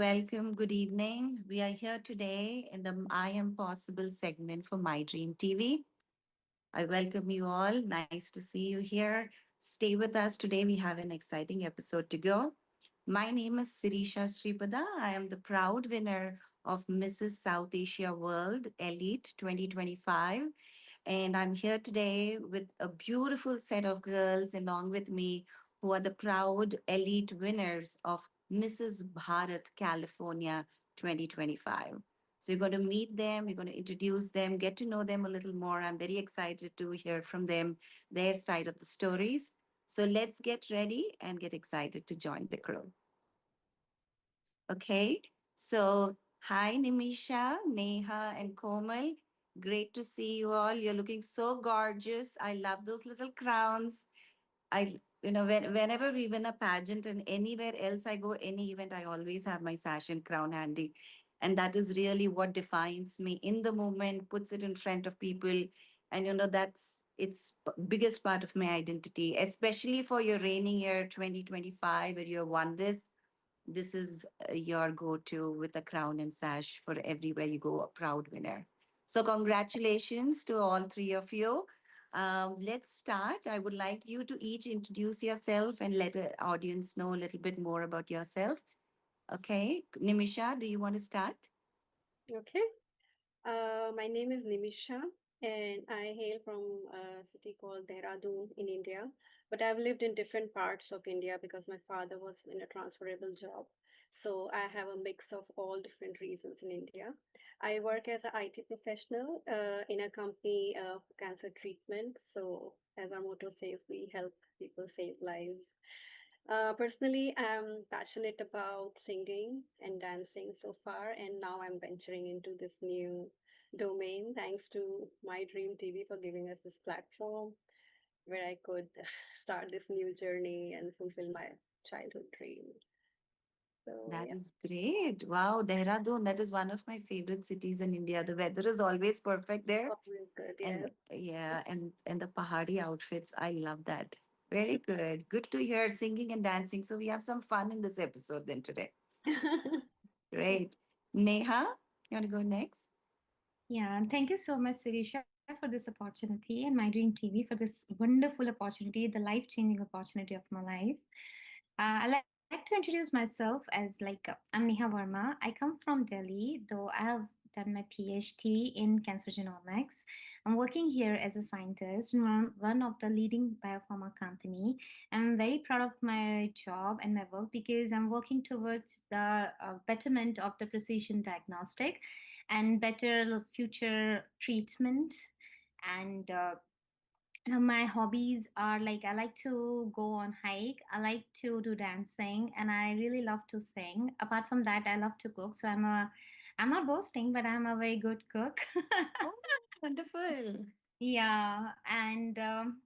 welcome. Good evening. We are here today in the I Am Possible segment for My Dream TV. I welcome you all. Nice to see you here. Stay with us today. We have an exciting episode to go. My name is Sirisha Sripada. I am the proud winner of Mrs. South Asia World Elite 2025. And I'm here today with a beautiful set of girls along with me who are the proud elite winners of Mrs. Bharat California 2025. So you're going to meet them, you're going to introduce them, get to know them a little more. I'm very excited to hear from them, their side of the stories. So let's get ready and get excited to join the crew. Okay. So, hi, Nimisha, Neha, and Komal. Great to see you all. You're looking so gorgeous. I love those little crowns. Whenever we win a pageant and anywhere else I go, any event, I always have my sash and crown handy. And that is really what defines me in the moment, puts it in front of people. And, that's it's biggest part of my identity, especially for your reigning year 2025, where you have won this is your go-to with a crown and sash for everywhere you go, a proud winner. So congratulations to all three of you. Let's start. I would like you to each introduce yourself and let the audience know a little bit more about yourself. Okay, Nimisha, do you want to start? Okay. My name is Nimisha, and I hail from a city called Dehradun in India. But I've lived in different parts of India because my father was in a transferable job. So I have a mix of all different regions in India. I work as an IT professional in a company for cancer treatment. So, as our motto says, we help people save lives. Personally, I'm passionate about singing and dancing so far, and now I'm venturing into this new domain thanks to My Dream TV for giving us this platform where I could start this new journey and fulfill my childhood dream. So, That yeah, is great. Wow, Dehradun, that is one of my favorite cities in India. The weather is always perfect there. always good. Yeah. And yeah, and the Pahadi outfits, I love that. Very good. Good to hear singing and dancing. So we have some fun in this episode then today. Great. Neha, you want to go next? Yeah, and thank you so much, Sirisha, for this opportunity and My Dream TV for this wonderful opportunity, the life-changing opportunity of my life. I like to introduce myself as I'm Neha Verma. I come from Delhi, though I have done my PhD in cancer genomics. I'm working here as a scientist in one of the leading biopharma company. I'm very proud of my job and my work because I'm working towards the betterment of the precision diagnostic and better future treatment and my hobbies are like I like to go on hike, I like to do dancing, and I really love to sing. Apart from that, I love to cook. So I'm not boasting, but I'm a very good cook. Oh, wonderful. Yeah, and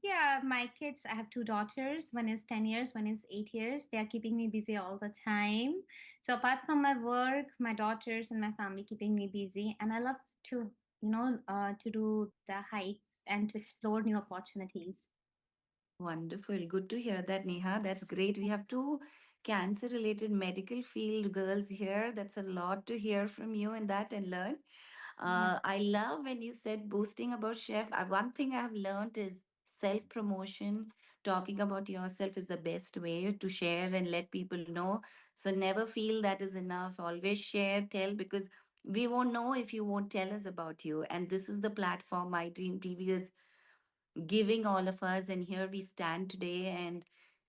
yeah, my kids, I have two daughters. One is 10 years, one is 8 years. They are keeping me busy all the time. So apart from my work, my daughters and my family keeping me busy. And I love to, to do the hikes and to explore new opportunities. Wonderful. Good to hear that, Neha. That's great. We have two cancer related medical field girls here. That's a lot to hear from you in that and learn. Yeah. I love when you said boasting about chef. One thing I have learned is self promotion. Talking about yourself is the best way to share and let people know. So never feel that is enough. Always share, tell, because we won't know if you won't tell us about you. And this is the platform My Dream TV is giving all of us. And here we stand today. And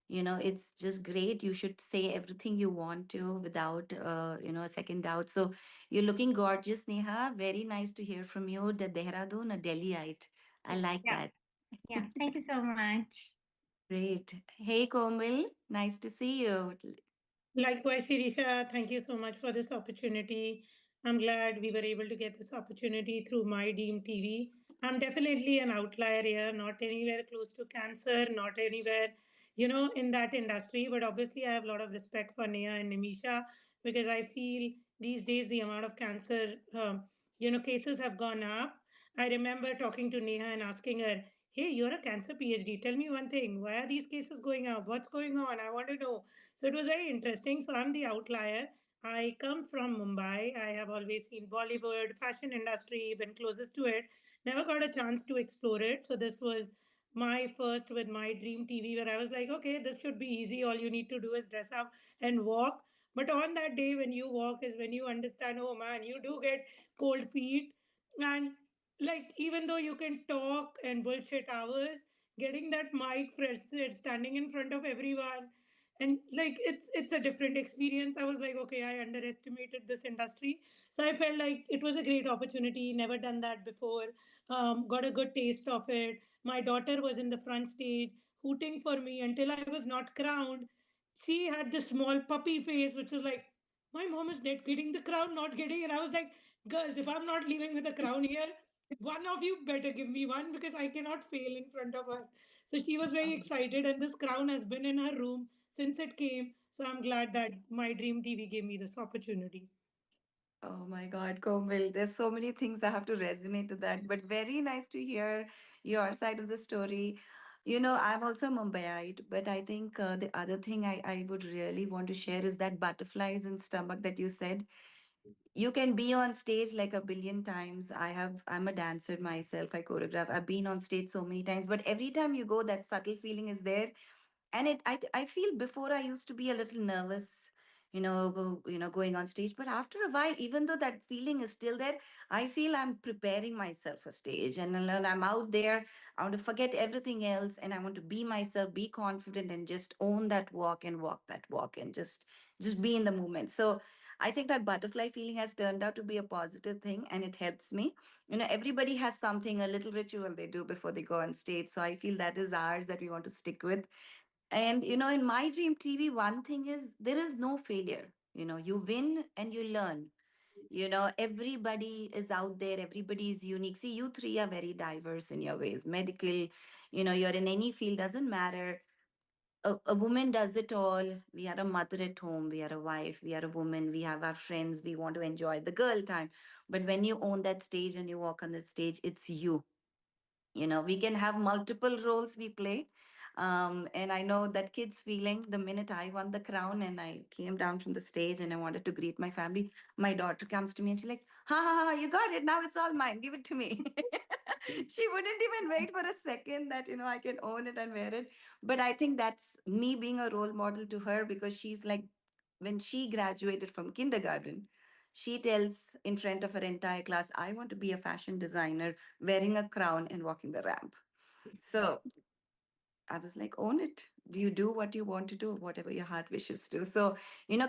it's just great. You should say everything you want to without a second doubt. So you're looking gorgeous, Neha. Very nice to hear from you. The Dehradun, a Delhiite. I like Yeah. that. Yeah. Thank you so much. Great. Hey, Komil, nice to see you. Likewise, Sirisha, thank you so much for this opportunity. I'm glad we were able to get this opportunity through My Deem TV. I'm definitely an outlier here, not anywhere close to cancer, not anywhere, in that industry. But obviously, I have a lot of respect for Neha and Nimisha because I feel these days the amount of cancer, cases have gone up. I remember talking to Neha and asking her, "Hey, you're a cancer PhD. Tell me one thing. Why are these cases going up? What's going on? I want to know." So it was very interesting. So I'm the outlier, I come from Mumbai. I have always seen Bollywood, fashion industry, been closest to it. Never got a chance to explore it. So this was my first with my dream TV where I was like, okay, this should be easy. All you need to do is dress up and walk. But on that day when you walk is when you understand, oh man, you do get cold feet. And like even though you can talk and bullshit hours, getting that mic fresh standing in front of everyone and like it's a different experience. I was like, okay, I underestimated this industry. So I felt like it was a great opportunity, never done that before. Got a good taste of it. My daughter was in the front stage hooting for me until I was not crowned. She had this small puppy face which was like, my mom is not getting the crown, not getting. And I was like, girls, if I'm not leaving with a crown here, one of you better give me one because I cannot fail in front of her. So she was very excited, and this crown has been in her room since it came. So I'm glad that my dream TV gave me this opportunity. Oh my God, Komil, there's so many things I have to resonate to that, but very nice to hear your side of the story. I'm also Mumbaiite, but I think the other thing I would really want to share is that butterflies in stomach that you said. You can be on stage like a billion times. I'm a dancer myself. I choreograph. I've been on stage so many times, but every time you go, that subtle feeling is there. And I feel before I used to be a little nervous, going on stage, but after a while, even though that feeling is still there, I feel I'm preparing myself for stage, and then I'm out there. I want to forget everything else, and I want to be myself, be confident, and just own that walk and walk that walk, and just be in the moment. So I think that butterfly feeling has turned out to be a positive thing, and it helps me. Everybody has something, a little ritual they do before they go on stage, so I feel that is ours that we want to stick with. And in my dream TV, one thing is there is no failure. You win and you learn. Everybody is out there, everybody is unique. See, you three are very diverse in your ways. Medical, you're in any field, doesn't matter. A woman does it all. We are a mother at home, we are a wife, we are a woman, we have our friends, we want to enjoy the girl time. But when you own that stage and you walk on that stage, it's you. We can have multiple roles we play. And I know that kid's feeling the minute I won the crown and I came down from the stage and I wanted to greet my family. My daughter comes to me and she's like, ha ha ha, you got it, now it's all mine, give it to me. She wouldn't even wait for a second that I can own it and wear it. But I think that's me being a role model to her, because she's like, when she graduated from kindergarten, she tells in front of her entire class, I want to be a fashion designer wearing a crown and walking the ramp. So I was like, own it. You do what you want to do, whatever your heart wishes to. So,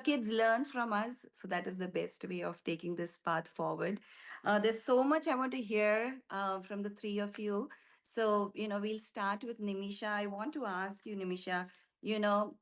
kids learn from us. So that is the best way of taking this path forward. There's so much I want to hear from the three of you. So, we'll start with Nimisha. I want to ask you, Nimisha, you know,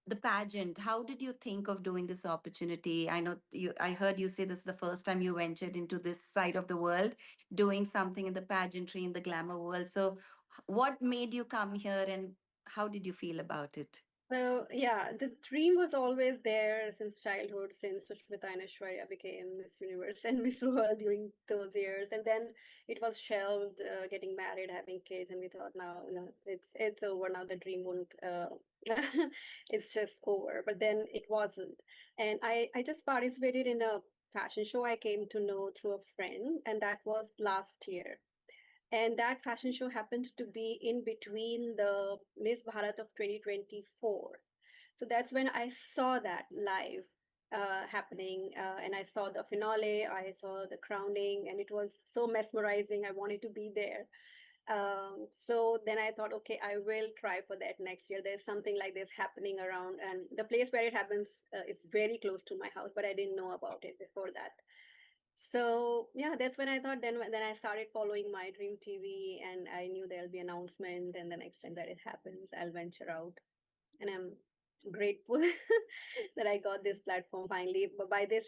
the pageant, how did you think of doing this opportunity? I heard you say this is the first time you ventured into this side of the world, doing something in the pageantry, in the glamour world. So what made you come here, and how did you feel about it? So yeah, the dream was always there since childhood, since Sushmita and Aishwarya became Miss Universe and Miss World during those years, and then it was shelved, getting married, having kids, and we thought now, it's over now. The dream won't, it's just over. But then it wasn't, and I just participated in a fashion show I came to know through a friend, and that was last year. And that fashion show happened to be in between the Miss Bharat of 2024. So that's when I saw that live happening, and I saw the finale, I saw the crowning, and it was so mesmerizing. I wanted to be there. So then I thought, okay, I will try for that next year. There's something like this happening around, and the place where it happens is very close to my house, but I didn't know about it before that. So yeah, that's when I thought. Then I started following my dream TV, and I knew there'll be announcement. And the next time that it happens, I'll venture out. And I'm grateful that I got this platform finally. But by this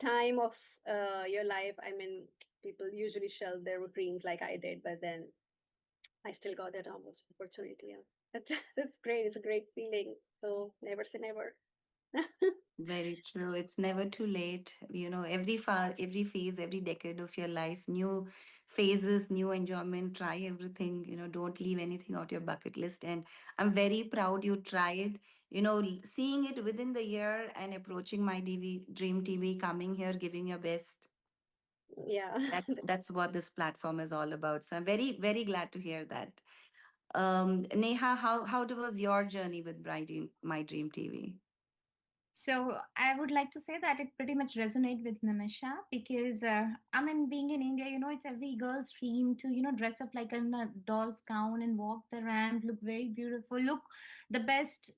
time of your life, I mean, people usually shelve their dreams like I did, but then I still got that almost opportunity. Yeah. That's that's great. It's a great feeling. So never say never. Very true. It's never too late. Every phase, every decade of your life, new phases, new enjoyment, try everything. Don't leave anything out your bucket list. And I'm very proud you tried seeing it within the year and approaching my dream TV, coming here, giving your best. Yeah. That's what this platform is all about. So I'm very, very glad to hear that. Neha, how was your journey with My Dream TV? So I would like to say that it pretty much resonate with Nimisha because I mean, being in India, it's every girl's dream to dress up like in a doll's gown and walk the ramp, look very beautiful, look the best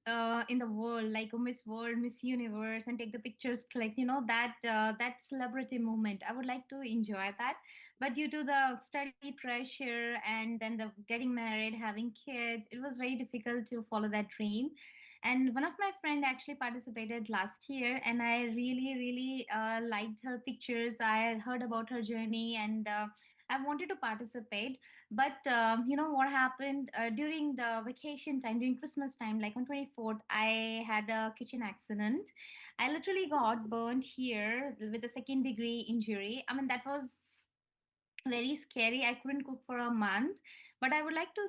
in the world, like a Miss World, Miss Universe, and take the pictures, click, that celebrity moment. I would like to enjoy that, but due to the study pressure and then the getting married, having kids, it was very difficult to follow that dream. And one of my friend actually participated last year, and I really really liked her pictures. I heard about her journey, and I wanted to participate. But you know what happened during the vacation time, during Christmas time, like on 24th, I had a kitchen accident. I literally got burnt here with a second degree injury. I mean, that was very scary. I couldn't cook for a month, but I would like to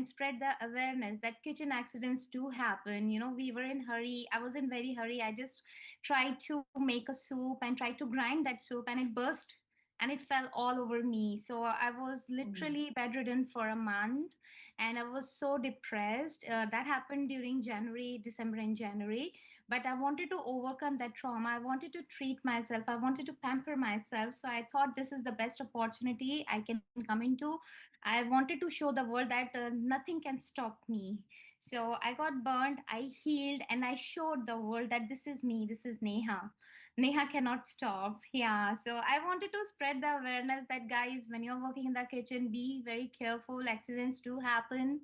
spread the awareness that kitchen accidents do happen. We were in hurry. I was in very hurry. I just tried to make a soup and tried to grind that soup, and it burst and it fell all over me. So I was Mm. literally bedridden for a month, and I was so depressed. That happened during January, December, and January. But I wanted to overcome that trauma. I wanted to treat myself. I wanted to pamper myself. So I thought this is the best opportunity I can come into. I wanted to show the world that nothing can stop me. So I got burned, I healed, and I showed the world that this is me, this is Neha. Neha cannot stop. Yeah. So I wanted to spread the awareness that, guys, when you're working in the kitchen, be very careful. Accidents do happen.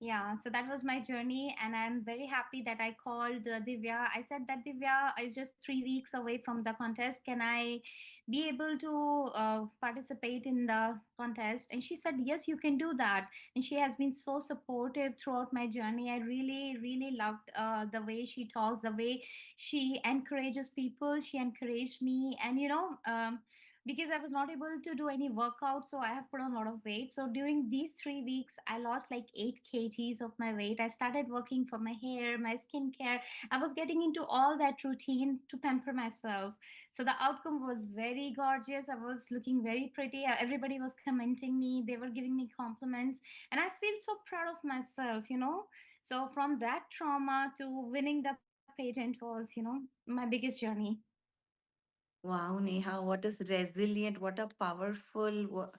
Yeah, so that was my journey, and I'm very happy that I called Divya. I said that Divya is just 3 weeks away from the contest. Can I be able to participate in the contest? And she said, yes, you can do that. And she has been so supportive throughout my journey. I really, really loved the way she talks, the way she encourages people. She encouraged me, and because I was not able to do any workout, so I have put on a lot of weight. So during these 3 weeks, I lost like 8 kgs of my weight. I started working for my hair, my skincare. I was getting into all that routine to pamper myself. So the outcome was very gorgeous. I was looking very pretty. Everybody was commenting me. They were giving me compliments, and I feel so proud of myself. So from that trauma to winning the pageant was my biggest journey. Wow, Neha, what is resilient? What a powerful,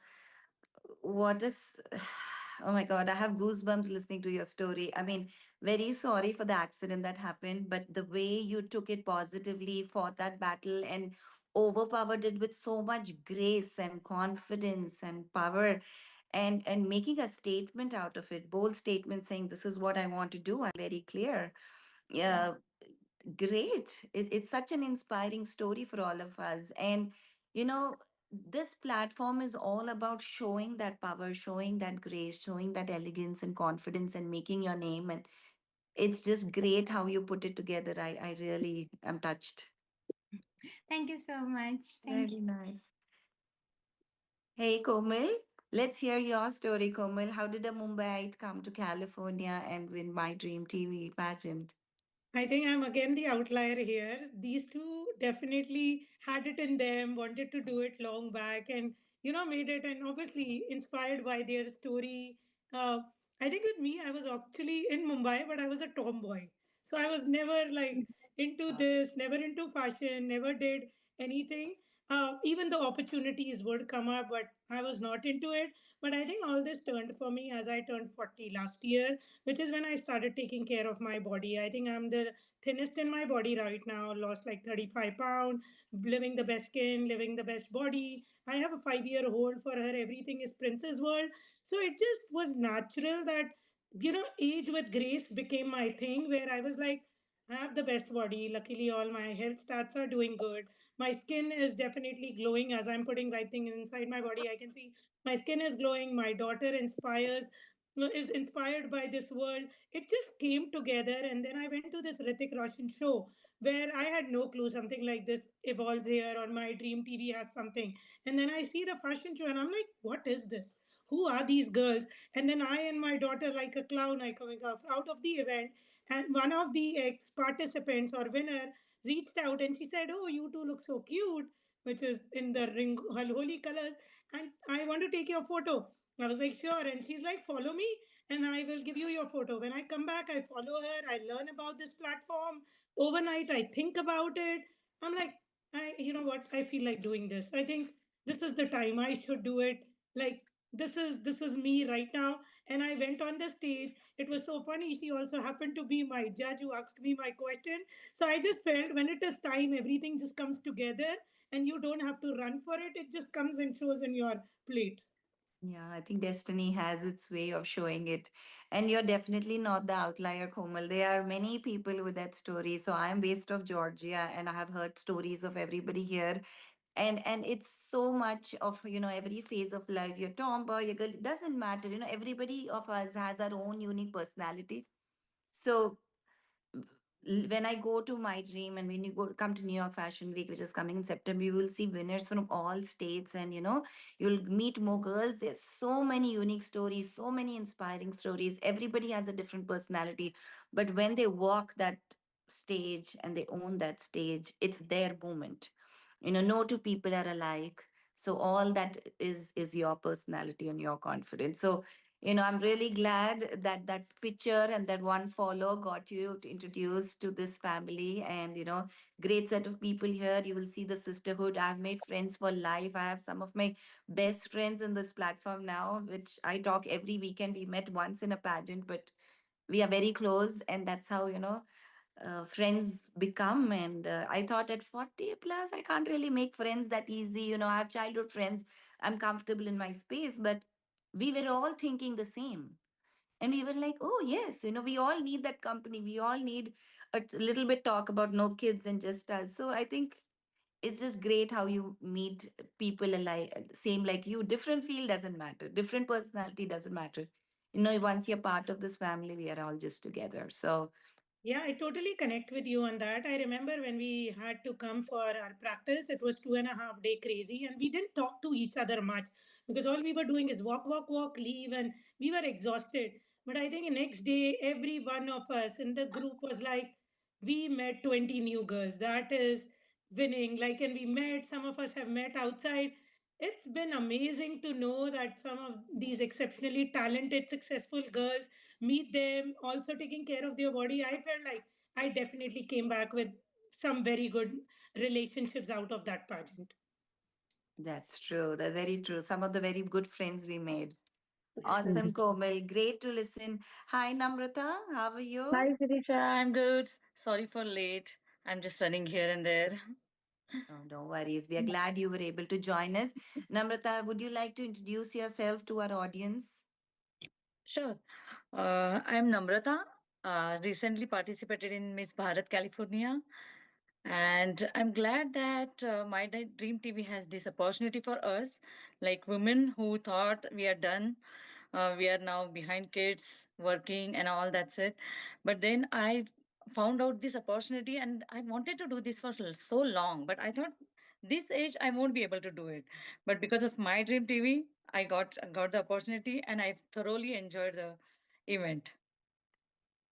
what is, oh my God, I have goosebumps listening to your story. I mean, very sorry for the accident that happened, but the way you took it positively, fought that battle, and overpowered it with so much grace and confidence and power, and making a statement out of it, bold statement saying, this is what I want to do. I'm very clear. Yeah, great. It's such an inspiring story for all of us. And, you know, this platform is all about showing that power, showing that grace, showing that elegance and confidence, and making your name. And it's just great how you put it together. I really am touched. Thank you so much. Thank Very nice. Hey, Komal, let's hear your story, Komal. How did a Mumbaiite come to California and win My Dream TV pageant? I think I'm again the outlier here. These two definitely had it in them, wanted to do it long back, and made it. And obviously, inspired by their story. Uh, I think with me, I was actually in Mumbai, but I was a tomboy. So I was never like into this, never into fashion, never did anything. Even the opportunities would come up, but I was not into it. But I think all this turned for me as I turned 40 last year, which is when I started taking care of my body. I think I'm the thinnest in my body right now, lost like 35 pounds, living the best skin, living the best body. I have a 5-year-old for her, everything is Princess World. So it just was natural that, age with grace became my thing where I was like, I have the best body. Luckily, all my health stats are doing good. My skin is definitely glowing as I'm putting right thing inside my body. I can see my skin is glowing. My daughter is inspired by this world. It just came together, and then I went to this Ritik Roshan show where I had no clue something like this evolves here on my dream TV has something. And then I see the fashion show, and I'm like, what is this? Who are these girls? And then I and my daughter, like a clown, I coming out of the event. And one of the ex participants or winner reached out and she said, "Oh, you two look so cute," which is in the ring holy colors, and I want to take your photo. I was like, "Sure." And she's like, "Follow me and I will give you your photo." When I come back, I follow her, I learn about this platform. Overnight, I think about it. I'm like, you know what? I feel like doing this. I think this is the time I should do it. Like, this is me right now. And I went on the stage. It was so funny. She also happened to be my judge who asked me my question. So I just felt when it is time, everything just comes together and you don't have to run for it. It just comes and shows in your plate. Yeah, I think destiny has its way of showing it. And you're definitely not the outlier, Komal. There are many people with that story. So I am based of Georgia and I have heard stories of everybody here. And it's so much of, every phase of life. You're tomboy, you're girl, it doesn't matter. Everybody of us has our own unique personality. So when I go to my dream and when you come to New York Fashion Week, which is coming in September, you will see winners from all states, and you'll meet more girls. There's so many unique stories, so many inspiring stories. Everybody has a different personality, but when they walk that stage and they own that stage, it's their moment. No two people are alike. So all that is your personality and your confidence. So I'm really glad that that picture and that one follow got you to introduce to this family. And great set of people here. You will see the sisterhood. I've made friends for life. I have some of my best friends in this platform now, which I talk every weekend. We met once in a pageant, but we are very close, and that's how friends become. And I thought at 40 plus I can't really make friends that easy. I have childhood friends, I'm comfortable in my space, but we were all thinking the same. And we were like, oh yes, we all need that company, we all need a little bit talk about no kids and just us. So I think it's just great how you meet people alike, same like you. Different field doesn't matter, different personality doesn't matter. Once you're part of this family, we are all just together. So Yeah, I totally connect with you on that. I remember when we had to come for our practice, it was 2.5 day crazy, and we didn't talk to each other much because all we were doing is walk, walk, walk, leave, and we were exhausted. But I think the next day, every one of us in the group was like, we met 20 new girls. That is winning. Like, and we met, some of us have met outside. It's been amazing to know that some of these exceptionally talented, successful girls, meet them also taking care of their body. I felt like I definitely came back with some very good relationships out of that pageant. that's true. That's very true. Some of the very good friends we made. Awesome, Mhm. Komal. Great to listen. Hi, Namrata. How are you? Hi, Sirisha. I'm good. Sorry for late. I'm just running here and there. Oh, no worries. We are glad you were able to join us. Namrata, would you like to introduce yourself to our audience? Sure. I'm Namrata. Recently participated in Miss Bharat, California. And I'm glad that my Dream TV has this opportunity for us, like women who thought we are done. We are now behind kids, working, and all that's it. But then I found out this opportunity, and I wanted to do this for so long. But I thought this age I won't be able to do it. But because of my Dream TV, I got the opportunity, and I thoroughly enjoyed the event.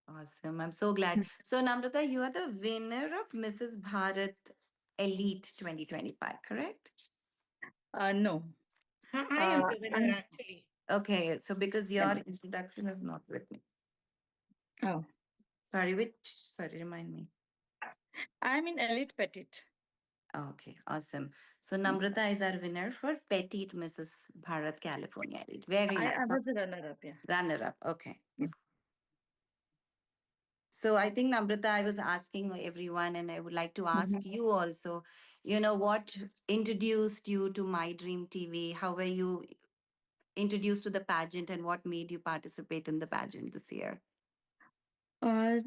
Awesome. I'm so glad. So, Namrata, you are the winner of Mrs. Bharat Elite 2025, correct? No. I am Uh, the winner I'm, actually. Okay, so because your introduction is not with me. oh, Sorry, remind me. I'm in Elite Petite. Okay, awesome. So Namrata is our winner for Petite Mrs. Bharat California Elite. Very I nice. was the runner-up, yeah. Runner up. Okay. Yeah. So I think Namrata, I was asking everyone, and I would like to Mhm. ask you also, what introduced you to My Dream TV? How were you introduced to the pageant, and what made you participate in the pageant this year? Uh,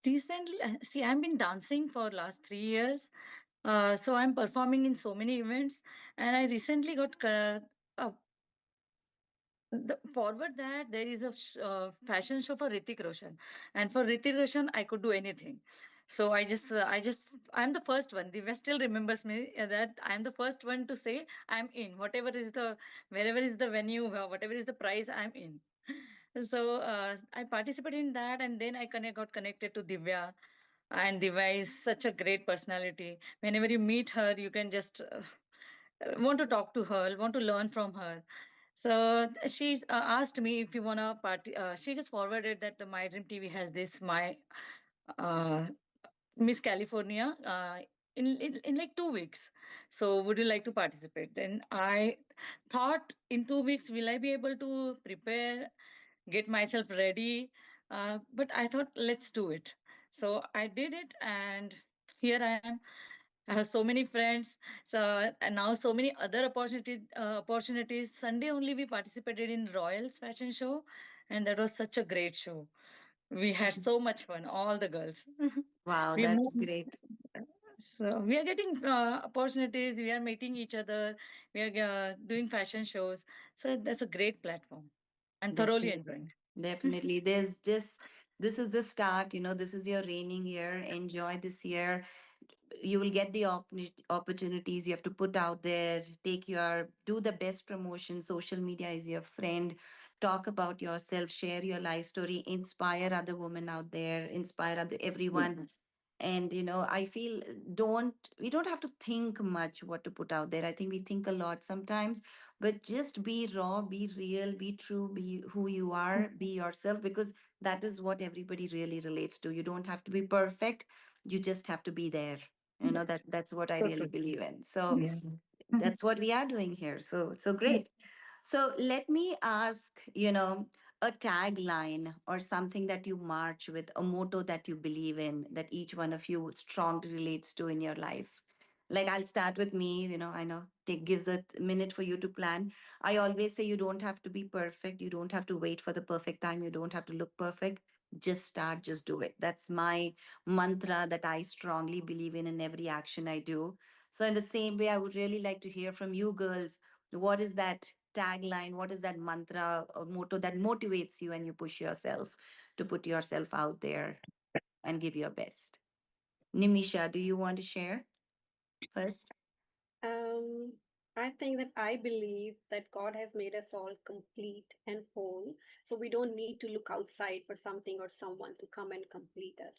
Recently, see, I've been dancing for last 3 years. So I'm performing in so many events, and I recently got forward that there is a fashion show for Ritik Roshan, and for Ritik Roshan, I could do anything. So I'm the first one. The West still remembers me that I'm the first one to say I'm in. Whatever is the wherever is the venue, whatever is the prize, I'm in. So I participated in that, and then got connected to Divya. And Divya is such a great personality. Whenever you meet her, you can just want to talk to her, want to learn from her. So she's asked me if you wanna party. She just forwarded that the My Dream TV has this my uh, Miss California in like 2 weeks. So would you like to participate? Then I thought, in 2 weeks, will I be able to prepare, get myself ready? But I thought, let's do it. So I did it, and here I am. I have so many friends. So and now so many other opportunities. Sunday only we participated in Royals fashion show, and that was such a great show. We had so much fun, all the girls. Wow, we that's moved. great. So we are getting opportunities. We are meeting each other. We are doing fashion shows. So that's a great platform, and thoroughly Definitely. enjoying. Definitely. There's just, this is the start, this is your reigning year. Enjoy this year. You will get the opportunities. You have to put out there, do the best promotion. Social media is your friend. Talk about yourself, share your life story, inspire other women out there, inspire everyone. And I feel, don't we don't have to think much what to put out there. I think we think a lot sometimes, but just be raw, be real, be true, be who you are, be yourself, because that is what everybody really relates to. You don't have to be perfect, you just have to be there. That's what I So really true. believe in. So Yeah. that's what we are doing here. So great. So let me ask, a tagline or something that you march with, a motto that you believe in, that each one of you strongly relates to in your life. Like, I'll start with me. I know take gives a minute for you to plan. I always say, you don't have to be perfect. You don't have to wait for the perfect time. You don't have to look perfect. Just start, just do it. That's my mantra that I strongly believe in every action I do. So, in the same way, I would really like to hear from you girls. What is that tagline? What is that mantra or motto that motivates you and you push yourself to put yourself out there and give your best? Nimisha, do you want to share first? Um, I think that I believe that God has made us all complete and whole. So we don't need to look outside for something or someone to come and complete us.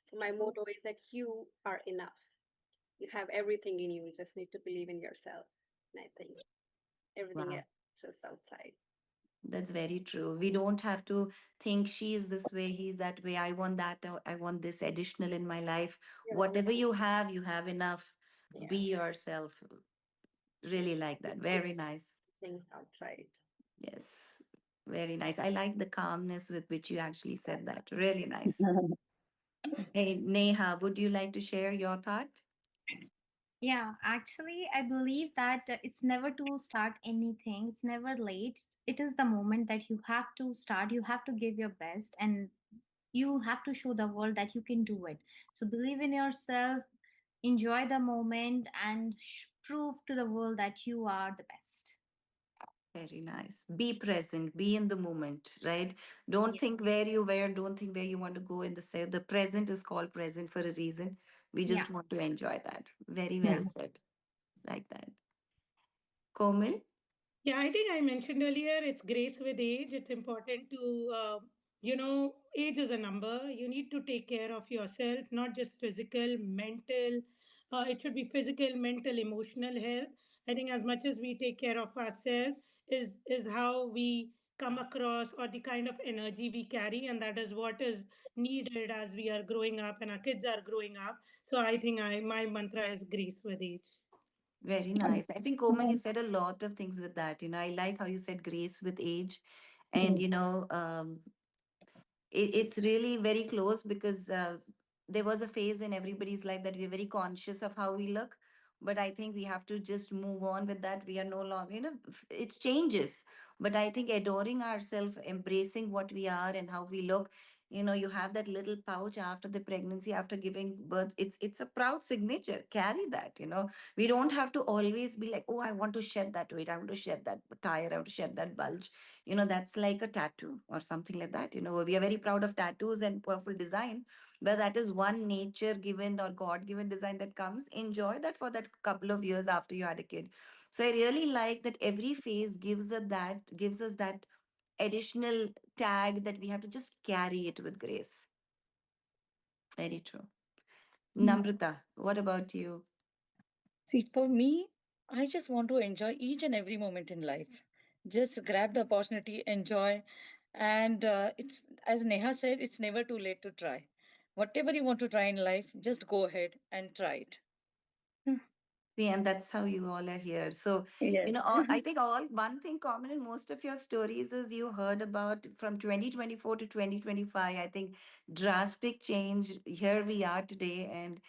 So my motto is that you are enough. You have everything in you. You just need to believe in yourself. And I think everything Wow. else is just outside. That's very true. We don't have to think she is this way, he's that way. I want that. Or I want this additional in my life. Yeah. Whatever you have enough. Be Yeah. yourself. Really like that. Very nice. Things outside. Yes. Very nice. I like the calmness with which you actually said that. Really nice. Hey, Neha, would you like to share your thought? Yeah, actually, I believe that it's never to start anything, it's never late. It is the moment that you have to start, you have to give your best, and you have to show the world that you can do it. So believe in yourself, enjoy the moment, and prove to the world that you are the best. Very nice. Be present, be in the moment, right? Don't Yeah. think where you were, don't think where you want to go in the say. The present is called present for a reason. We Yeah. just want to enjoy that. Very Yeah. well said. Like that. Komal? Yeah, I think I mentioned earlier it's grace with age. It's important to, age is a number. You need to take care of yourself, not just physical, mental. It should be physical, mental, emotional health. I think as much as we take care of ourselves is how we come across, or the kind of energy we carry, and that is what is needed as we are growing up and our kids are growing up. So I think I my mantra is grace with age. Very nice. I think, Komal, you said a lot of things with that. I like how you said grace with age. And, it's really very close because there was a phase in everybody's life that we're very conscious of how we look, but I think we have to just move on with that. We are no longer, it changes, but I think adoring ourselves, embracing what we are and how we look. You have that little pouch after the pregnancy, after giving birth. It's a proud signature. Carry that. We don't have to always be like, oh, I want to shed that weight, I want to shed that tire, I want to shed that bulge. That's like a tattoo or something like that. We are very proud of tattoos and powerful design, but that is one nature given or god given design that comes. Enjoy that for that couple of years after you had a kid. So I really like that every phase gives us that additional tag that we have to just carry it with grace. Very true. Namrata, what about you? See, for me, I just want to enjoy each and every moment in life. Just grab the opportunity, enjoy, and it's as Neha said, it's never too late to try. Whatever you want to try in life, just go ahead and try it. See, and that's how you all are here. So, Yes. I think all one thing common in most of your stories is you heard about from 2024 to 2025. I think drastic change. Here we are today. And,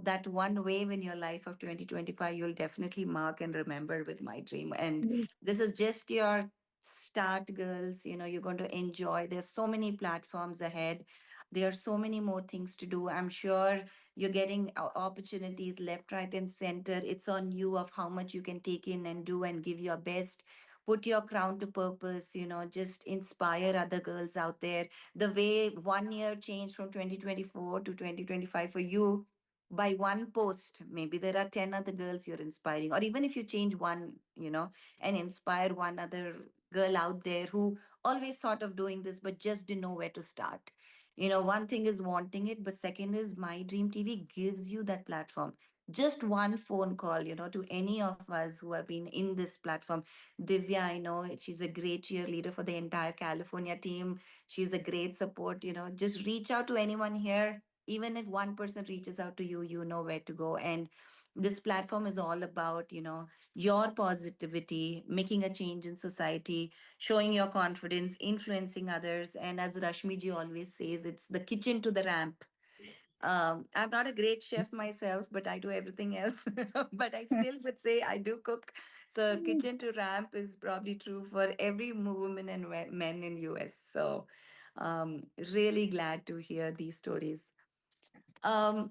that one wave in your life of 2025, you'll definitely mark and remember with my dream. And this is just your start, girls. You're going to enjoy. There's so many platforms ahead. There are so many more things to do. I'm sure you're getting opportunities left, right, and center. It's on you of how much you can take in and do and give your best. Put your crown to purpose, just inspire other girls out there. The way 1 year changed from 2024 to 2025 for you by one post, maybe there are 10 other girls you're inspiring. Or even if you change one, and inspire one other girl out there who always thought of doing this but just didn't know where to start. One thing is wanting it, but second is My Dream TV gives you that platform. Just one phone call, to any of us who have been in this platform. Divya, I know she's a great cheerleader for the entire California team. She's a great support, just reach out to anyone here. Even if one person reaches out to you, you know where to go. And this platform is all about, your positivity, making a change in society, showing your confidence, influencing others. And as Rashmi ji always says, it's the kitchen to the ramp. I'm not a great chef myself, but I do everything else. But I still would say I do cook. So kitchen to ramp is probably true for every woman and men in US. So really glad to hear these stories. Um,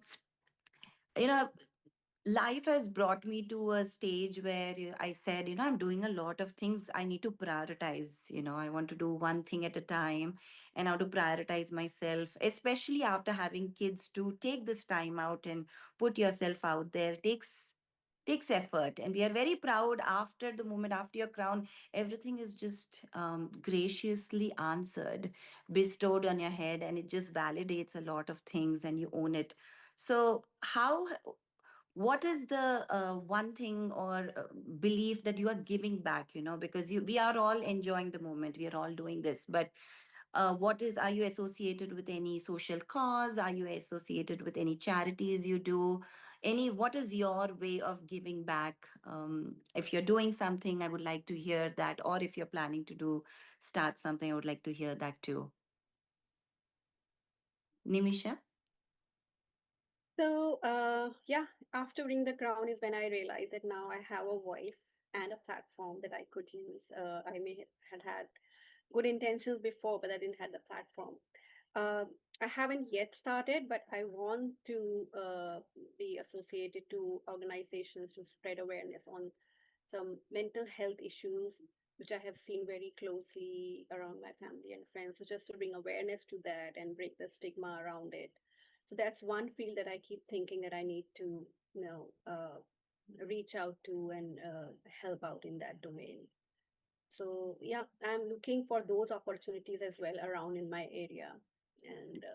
you know, Life has brought me to a stage where I said, I'm doing a lot of things. I need to prioritize. I want to do one thing at a time and how to prioritize myself, especially after having kids. To take this time out and put yourself out there takes effort, and we are very proud after the moment, after your crown, everything is just graciously answered, bestowed on your head, and it just validates a lot of things and you own it. So how what is the one thing or belief that you are giving back, because we are all enjoying the moment, we are all doing this, but are you associated with any social cause, are you associated with any charities you do, what is your way of giving back? If you're doing something, I would like to hear that, or if you're planning to start something, I would like to hear that too. Nimisha? So, yeah, after winning the crown is when I realized that now I have a voice and a platform that I could use. I may had had good intentions before, but I didn't have the platform. I haven't yet started, but I want to be associated to organizations to spread awareness on some mental health issues, which I have seen very closely around my family and friends. So just to bring awareness to that and break the stigma around it. So that's one field that I keep thinking that I need to, reach out to and help out in that domain. So yeah, I'm looking for those opportunities as well around in my area and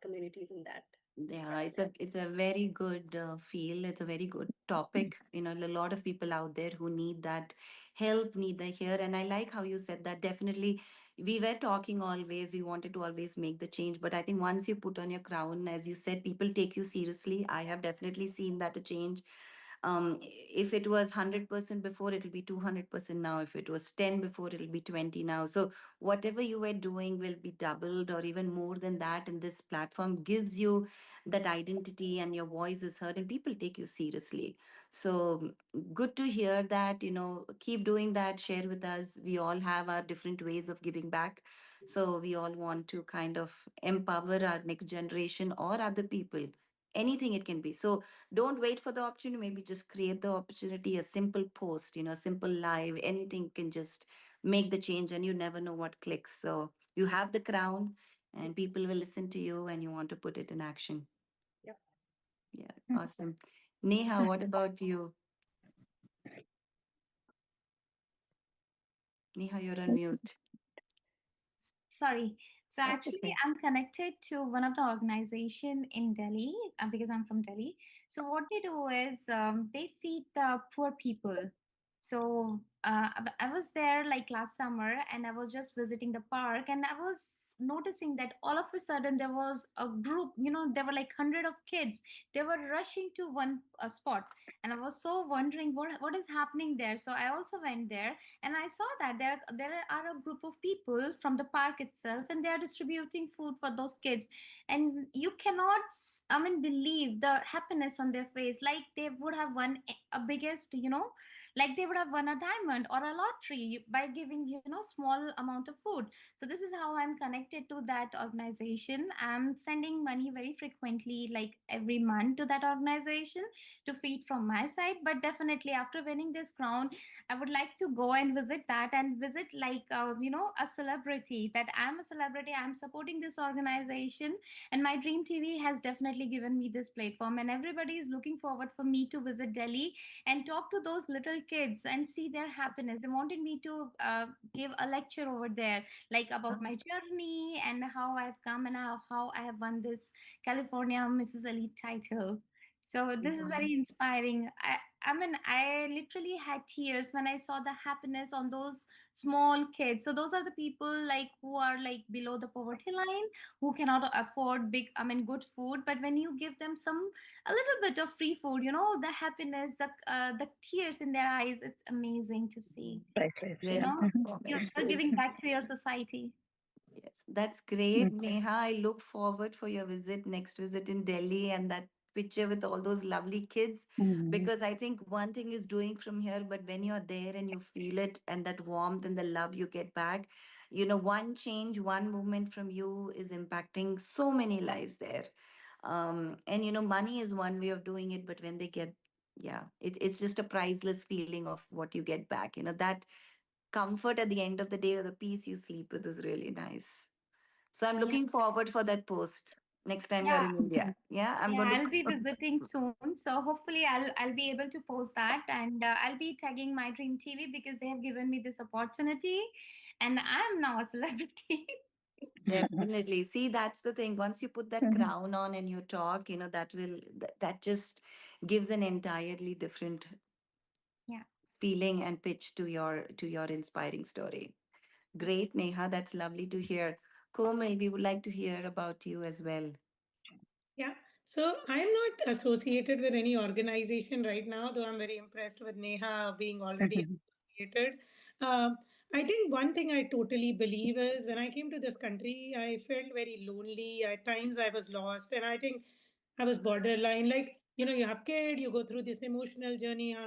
communities in that Yeah, aspect. it's a very good feel. It's a very good topic. A lot of people out there who need that help, need the here. And I like how you said that. Definitely, we were talking always. We wanted to always make the change, but I think once you put on your crown, as you said, people take you seriously. I have definitely seen that a change. If it was 100% before, it'll be 200% now. If it was 10 before, it'll be 20 now. So whatever you were doing will be doubled or even more than that. And this platform gives you that identity, and your voice is heard and people take you seriously. So good to hear that. Keep doing that, share with us. We all have our different ways of giving back. So we all want to kind of empower our next generation or other people. Anything it can be. So don't wait for the opportunity, maybe just create the opportunity. A simple post, a simple live, anything can just make the change, and you never know what clicks. So you have the crown and people will listen to you, and you want to put it in action. Yeah. Yeah, awesome. Neha, what about you? Neha, you're on mute. sorry. So That's actually, okay. I'm connected to one of the organization in Delhi because I'm from Delhi. So what they do is they feed the poor people. So I was there like last summer, and I was just visiting the park, and I was noticing that all of a sudden there was a group. You know, there were like hundred of kids. They were rushing to one spot, and I was so wondering what is happening there. So I also went there, and I saw that there are a group of people from the park itself, and they are distributing food for those kids. And you cannot I mean believe the happiness on their face, like they would have won a biggest, like they would have won a diamond or a lottery by giving, small amount of food. So this is how I'm connected to that organization. I'm sending money very frequently, like every month, to that organization to feed from my side. But definitely after winning this crown, I would like to go and visit that, and visit like a celebrity, that I'm a celebrity, I'm supporting this organization. And my dream TV has definitely given me this platform, and everybody is looking forward for me to visit Delhi and talk to those little kids and see their happiness. They wanted me to give a lecture over there, like about my journey and how I've come, and how I have won this California Mrs. Elite title. So this is very inspiring. I mean, I literally had tears when I saw the happiness on those small kids. So those are the people like who are like below the poverty line, who cannot afford good food. But when you give them a little bit of free food, the happiness, the tears in their eyes, it's amazing to see. Priceless. You Yeah. Very know, good comment. you're giving back to your society. Yes, that's great, Neha. I look forward for your visit, next visit in Delhi, and that picture with all those lovely kids. Mhm. Because I think one thing is doing from here, but when you're there and you feel it and that warmth and the love you get back, one change, one movement from you is impacting so many lives there. And money is one way of doing it, but when they get, yeah, it's just a priceless feeling of what you get back. That comfort at the end of the day or the peace you sleep with is really nice. So I'm Yeah. looking forward for that post next time you're Yeah. in India. Yeah, I'm Yeah, going I'll be to. visiting soon. So hopefully I'll be able to post that, and I'll be tagging my dream TV because they have given me this opportunity, and I'm now a celebrity. Definitely. See, that's the thing. Once you put that crown on and you talk, that just gives an entirely different Yeah. feeling and pitch to your inspiring story. Great, Neha. That's lovely to hear. Komal, we would like to hear about you as well. Yeah. So I'm not associated with any organization right now, though I'm very impressed with Neha being already associated. Um, I think one thing I totally believe is when I came to this country, I felt very lonely. At times I was lost, and I think I was borderline. Like, you have kid, you go through this emotional journey.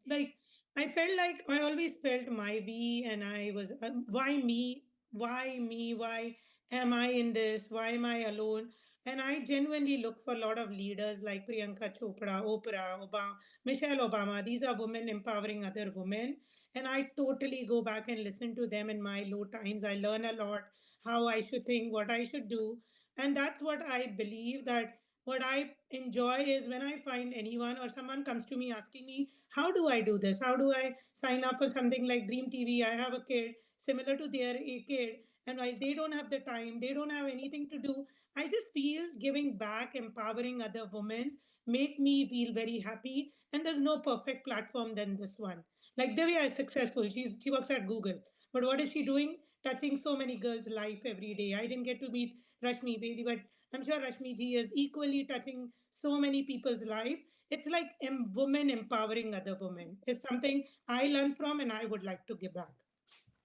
Like, I felt like I always felt my we, and I was, why me? Why me? Why am I in this? Why am I alone? And I genuinely look for a lot of leaders like Priyanka Chopra, Oprah, Obama, Michelle Obama. These are women empowering other women. And I totally go back and listen to them in my low times. I learn a lot how I should think, what I should do. And that's what I believe that what I enjoy is when I find anyone or someone comes to me asking me, how do I do this? How do I sign up for something like Dream TV? I have a kid similar to their kid. And while they don't have the time, they don't have anything to do, I just feel giving back, empowering other women, make me feel very happy. And there's no perfect platform than this one. Like Divya is successful. She works at Google. But what is she doing? Touching so many girls' life every day. I didn't get to meet Rashmi Bedi, but I'm sure Rashmi ji is equally touching so many people's life. It's like women empowering other women. It's something I learn from and I would like to give back.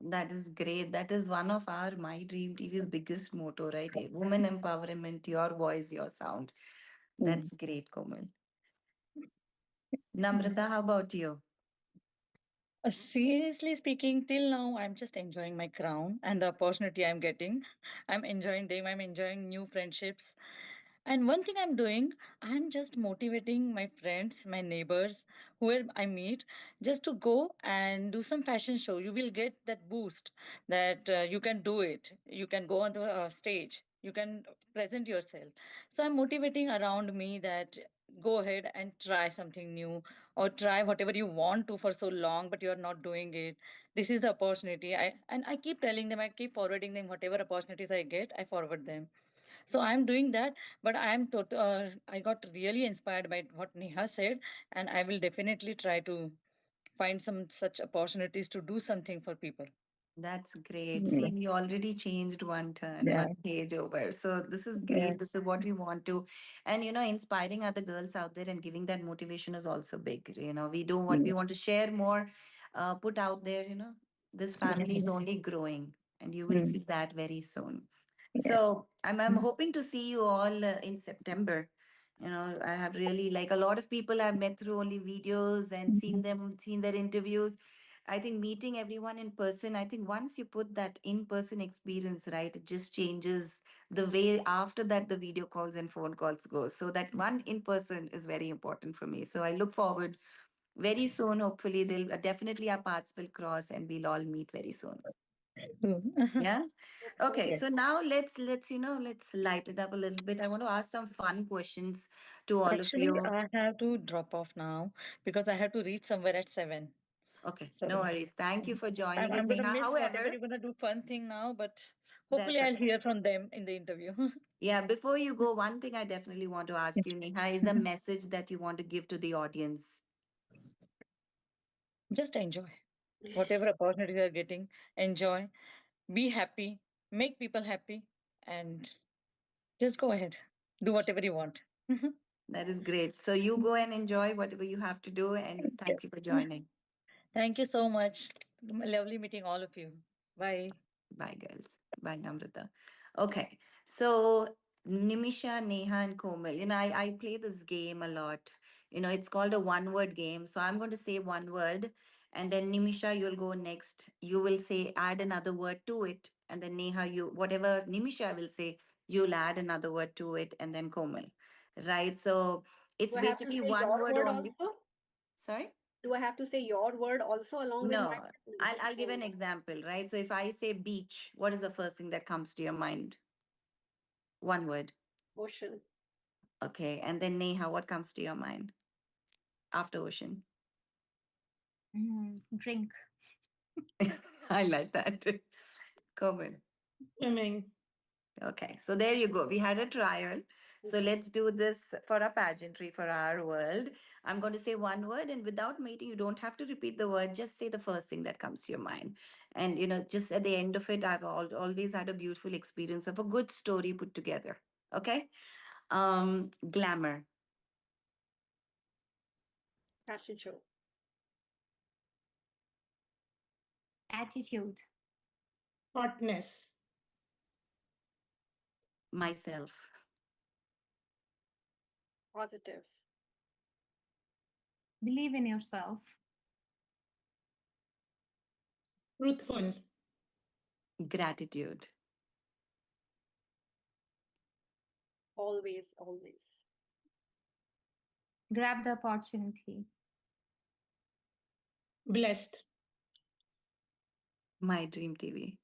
That is great. That is one of our My Dream TV's biggest motto, right? Women empowerment, your voice, your sound. That's great, Komal. Namrata, how about you? Seriously speaking, till now, I'm just enjoying my crown and the opportunity I'm getting. I'm enjoying them. I'm enjoying new friendships. And one thing I'm doing, I'm just motivating my friends, my neighbors, whoever I meet, just to go and do some fashion show. You will get that boost that you can do it. You can go on the stage. You can present yourself. So I'm motivating around me that go ahead and try something new, or try whatever you want to for so long but you are not doing it. This is the opportunity. I keep telling them, I keep forwarding them whatever opportunities I get, I forward them. So I'm doing that. But I got really inspired by what Neha said, and I will definitely try to find some such opportunities to do something for people. That's great. See, Yeah. you already changed one turn, Yeah. one page over. So this is Yeah. great. This is what we want to. And, inspiring other girls out there and giving that motivation is also big. We do what we want to Yes. share more, put out there, this family is Yes. only growing and you will Mm. see that very soon. Yes. So I'm hoping to see you all in September. I have really like a lot of people I've met through only videos and Mhm. seen their interviews. I think meeting everyone in person, I think once you put that in-person experience, right, it just changes the way after that the video calls and phone calls go. So that one in person is very important for me. So I look forward very soon. Hopefully, they'll definitely our paths will cross and we'll all meet very soon. True. Yeah. Hope so. Okay, Yes. so now let's light it up a little bit. I want to ask some fun questions to all of Actually, you. I have to drop off now because I have to reach somewhere at 7. Okay, So no worries. Thank you for I'm, joining us, I'm going to Neha. miss whatever However, you're going to do fun thing now, but hopefully that's I'll okay. hear from them in the interview. Yeah, before you go, one thing I definitely want to ask you, Neha, is a message that you want to give to the audience. Just enjoy whatever opportunities you're getting. Enjoy, be happy, make people happy, and just go ahead. Do whatever you want. That is great. So you go and enjoy whatever you have to do, and thank you Yes. for joining. Thank you so much. Lovely meeting all of you. Bye. Bye, girls. Bye, Namrata. Okay, so Nimisha, Neha, and Komal. I play this game a lot. It's called a one-word game. So I'm going to say one word, and then Nimisha, you'll go next. You will say add another word to it, and then Neha, whatever Nimisha will say, you'll add another word to it, and then Komal. Right? So it's Do I have to basically say one your word word only. also? Sorry. Do I have to say your word also along with mine? No, No, I'll just I'll give one an word. example, right? So if I say beach, what is the first thing that comes to your mind? One word. Ocean. Okay. And then Neha, what comes to your mind after ocean? Drink. I like that. Common. Swimming. Okay. So there you go. We had a trial. So Mhm. let's do this for a pageantry for our world. I'm going to say one word, and without mating, you don't have to repeat the word. Just say the first thing that comes to your mind. And, just at the end of it, I've always had a beautiful experience of a good story put together. Okay. Glamour. Fashion show. Attitude. Hotness. Myself. Positive. Believe in yourself. Truthful. Gratitude. Always, always. Grab the opportunity. Blessed. My dream TV.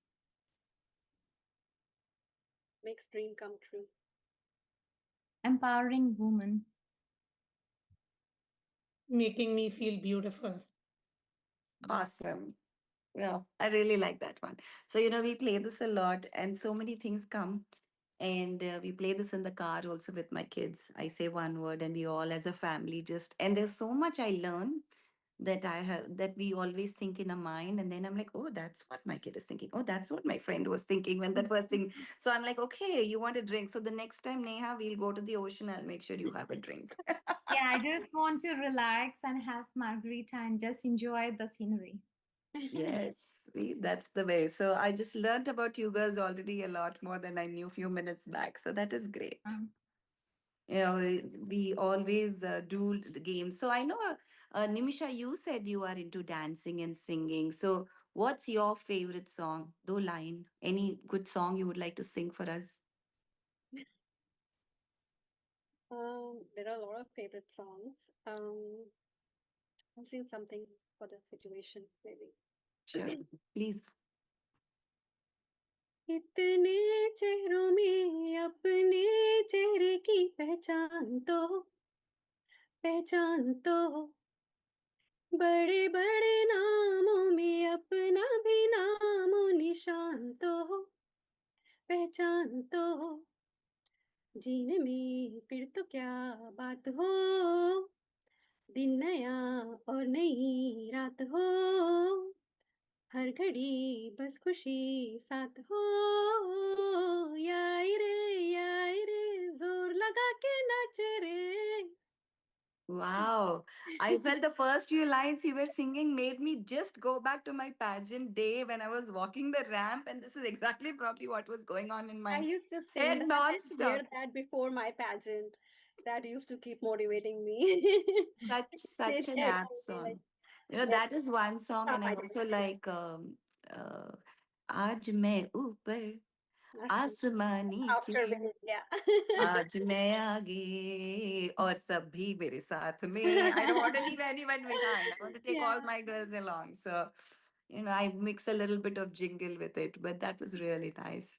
Makes dream come true. Empowering woman. Making me feel beautiful. Awesome. Yeah, I really like that one. So, we play this a lot, and so many things come. And we play this in the car also with my kids. I say one word, and we all as a family and there's so much I learn that we always think in a mind. And then I'm like, oh, that's what my kid is thinking. Oh, that's what my friend was thinking when that first thing. So I'm like, okay, you want a drink. So the next time, Neha, we'll go to the ocean. I'll make sure you have a drink. Yeah, I just want to relax and have margarita and just enjoy the scenery. Yes, see, that's the way. So I just learned about you girls already a lot more than I knew a few minutes back. So that is great. Um, We always do the games. So I know, Nimisha, you said you are into dancing and singing. So what's your favorite song? Do line. Any good song you would like to sing for us? There are a lot of favorite songs. I'll sing something for the situation, maybe. Sure, please. इतने चेहरों में अपने चेहरे की पहचान तो पहचान तो हो, बड़े बड़े नामों में अपना भी नामो निशान तो हो, पहचान तो हो, जीने में फिर तो क्या बात हो, दिन नया और नई रात हो, हर घड़ी बस खुशी साथ हो, याई रे जोर लगा के नाच रे. Wow. I felt the first few lines you were singing made me just go back to my pageant day when I was walking the ramp. And this is exactly probably what was going on in I my used to sing head that and non-stop. hear that before my pageant. That used to keep motivating me. Such Stage an head apt will be like, song. You know, yes, that is one song. top And I my also like uh, Aaj Main Upar day. Aasman After Neeche. winning, yeah. आज मैं आगे और सब भी मेरे साथ में. I don't want to leave anyone behind. I want to take all Yeah. my girls along. So, I mix a little bit of jingle with it, but that was really nice.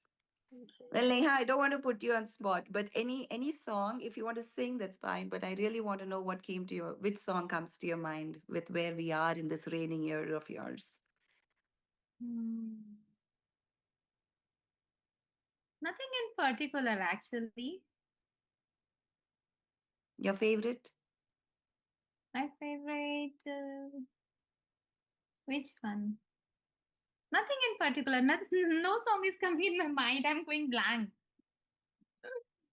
Thank you. Well, Neha, I don't want to put you on spot, but any song, if you want to sing, that's fine. But I really want to know what came to your, which song comes to your mind with where we are in this raining year of yours. Hmm. Nothing in particular, actually. Your favorite? My favorite, which one? Nothing in particular. No song is coming in my mind. I'm going blank.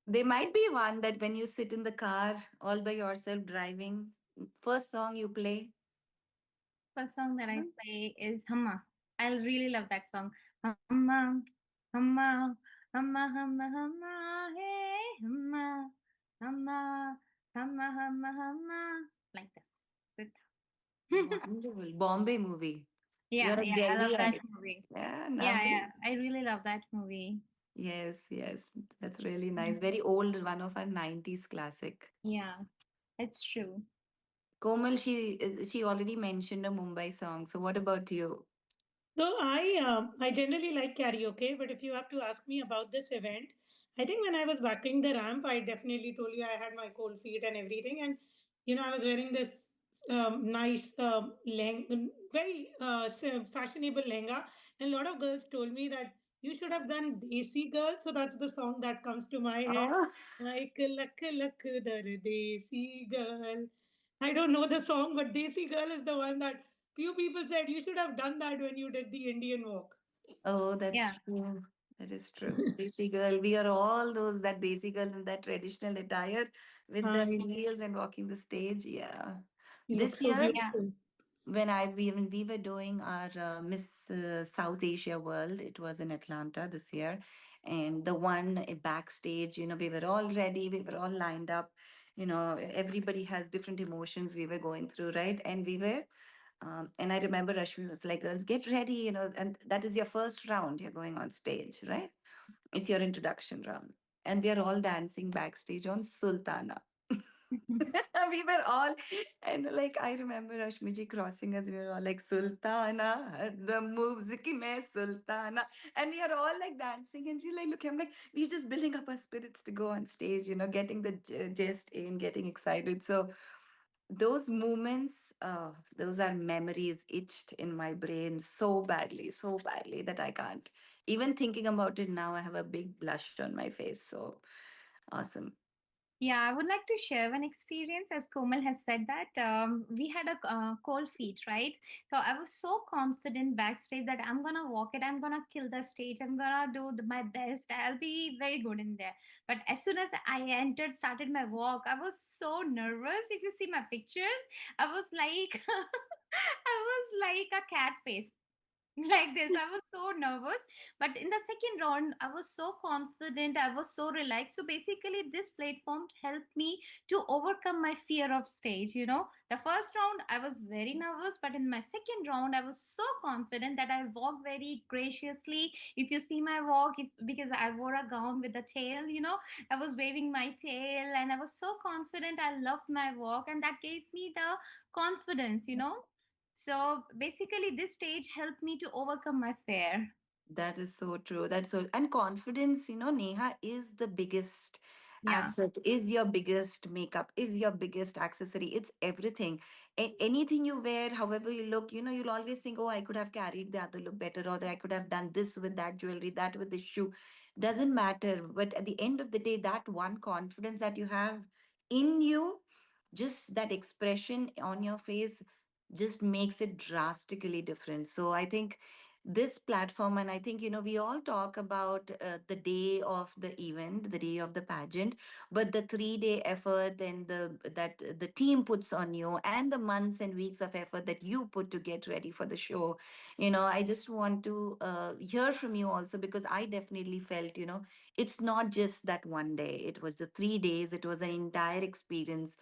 There might be one that when you sit in the car all by yourself driving, first song you play. First song that I play is Humma. I really love that song. Humma, Humma, Humma, Humma, Humma, hey, Humma, Humma, Humma, Humma, Humma. Like this. It. Wonderful. Bombay movie. You're a Yeah, I love that Delhiite. movie. Yeah, Yeah, lovely. I really love that movie. Yes, yes. That's really nice. Mhm. Very old, one of our 90s classic. Yeah, it's true. Komal, she already mentioned a Mumbai song. So what about you? So I generally like karaoke, but if you have to ask me about this event, I think when I was backing the ramp, I definitely told you I had my cold feet and everything, and I was wearing this nice very fashionable lehenga, and a lot of girls told me that you should have done Desi Girl. So that's the song that comes to my head. Oh, Like lak lak dar Desi Girl. I don't know the song, but Desi Girl is the one that few people said you should have done that when you did the Indian walk. oh, that's Yeah. true. That is true. Desi girl. We are all those that Desi girl in that traditional attire with the I heels and walking the stage. Yeah. You look This so year, Yeah. beautiful. when we were doing our Miss South Asia World, it was in Atlanta this year, and the one backstage, we were all ready, we were all lined up. Everybody has different emotions we were going through, right? And we were, and I remember Rashmi was like, "Girls, get ready," and that is your first round. You're going on stage, right? It's your introduction round, and we are all dancing backstage on Sultana. We were all, and like I remember Rashmiji crossing us. We were all like Sultana, the moves ki main Sultana, and we are all like dancing. And she's like, look, I'm like, we're just building up our spirits to go on stage. Getting the jest in, getting excited. So those moments, those are memories etched in my brain so badly that I can't even thinking about it now. I have a big blush on my face. So awesome. Yeah, I would like to share one experience. As Komal has said that we had a cold feet, right? So I was so confident backstage that I'm gonna walk it, I'm gonna kill the stage, I'm gonna do my best, I'll be very good in there. But as soon as I entered, started my walk, I was so nervous. If you see my pictures, I was like, I was like a cat face. Like this, I was so nervous, but in the second round I was so confident, I was so relaxed. So basically this platform helped me to overcome my fear of stage. The first round I was very nervous, but in my second round I was so confident that I walked very graciously. If you see my walk, because I wore a gown with a tail, I was waving my tail and I was so confident. I loved my walk, and that gave me the confidence. So basically, this stage helped me to overcome my fear. That is so true. That's so, and confidence, Neha, is the biggest. Yeah. asset, is your biggest makeup, is your biggest accessory. It's everything. Anything you wear, however you look, you'll always think, oh, I could have carried the other look better, or I could have done this with that jewelry, that with this shoe. Doesn't matter. But at the end of the day, that one confidence that you have in you, just that expression on your face, just makes it drastically different. So I think this platform, and I think, we all talk about the day of the event, the day of the pageant, but the 3-day effort and the team puts on you, and the months and weeks of effort that you put to get ready for the show. I just want to hear from you also, because I definitely felt, it's not just that one day, it was the 3 days, it was an entire experience.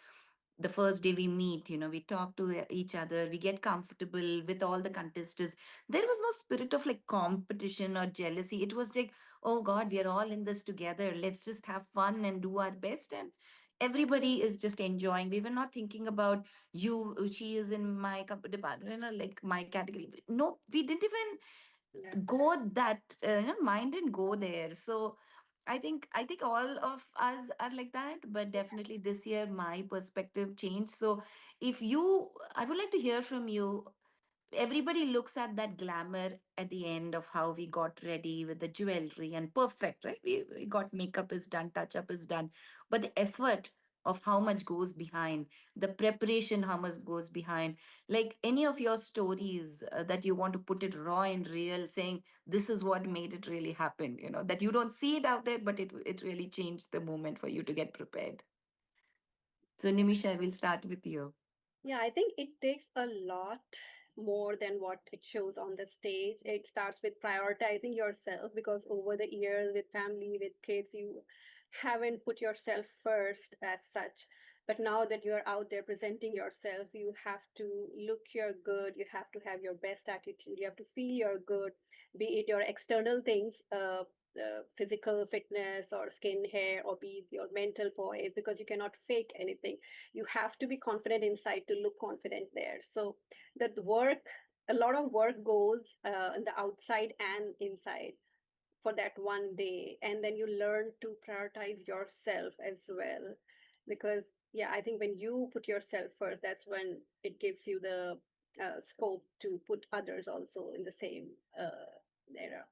The first day we meet, we talk to each other, we get comfortable with all the contestants. There was no spirit of like competition or jealousy. It was like, oh God, we are all in this together, let's just have fun and do our best. And everybody is just enjoying. We were not thinking about you, she is in my department, like my category. No, we didn't even Yeah. go that mind didn't go there. So I think all of us are like that, but definitely this year my perspective changed. So if you I would like to hear from you. Everybody looks at that glamour at the end of how we got ready with the jewelry and perfect, right? We got makeup is done, touch up is done, but the effort of how much goes behind, the preparation, how much goes behind, like any of your stories that you want to put it raw and real, saying this is what made it really happen, that you don't see it out there, but it really changed the moment for you to get prepared. So Nimisha, we'll start with you. Yeah, I think it takes a lot more than what it shows on the stage. It starts with prioritizing yourself, because over the years, with family, with kids, you haven't put yourself first as such. But now that you're out there presenting yourself, you have to look your good, you have to have your best attitude, you have to feel your good, be it your external things, physical fitness or skin, hair, or be it your mental poise, because you cannot fake anything. You have to be confident inside to look confident there. So that work, a lot of work goes in the outside and inside for that one day, and then you learn to prioritize yourself as well. Because yeah, I think when you put yourself first, that's when it gives you the scope to put others also in the same era.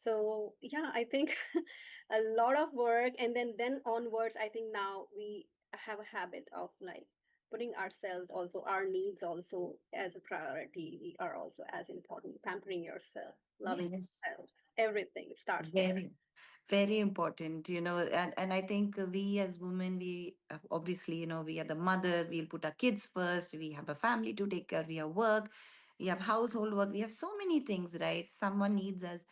So yeah, I think a lot of work, and then onwards, I think now we have a habit of like putting ourselves also, our needs also as a priority. We are also as important, pampering yourself, loving Yes. yourself, everything starts there. Very, very important, and I think we as women, we obviously, we are the mother, we'll put our kids first, we have a family to take care, we have work, we have household work, we have so many things, right? Someone needs us.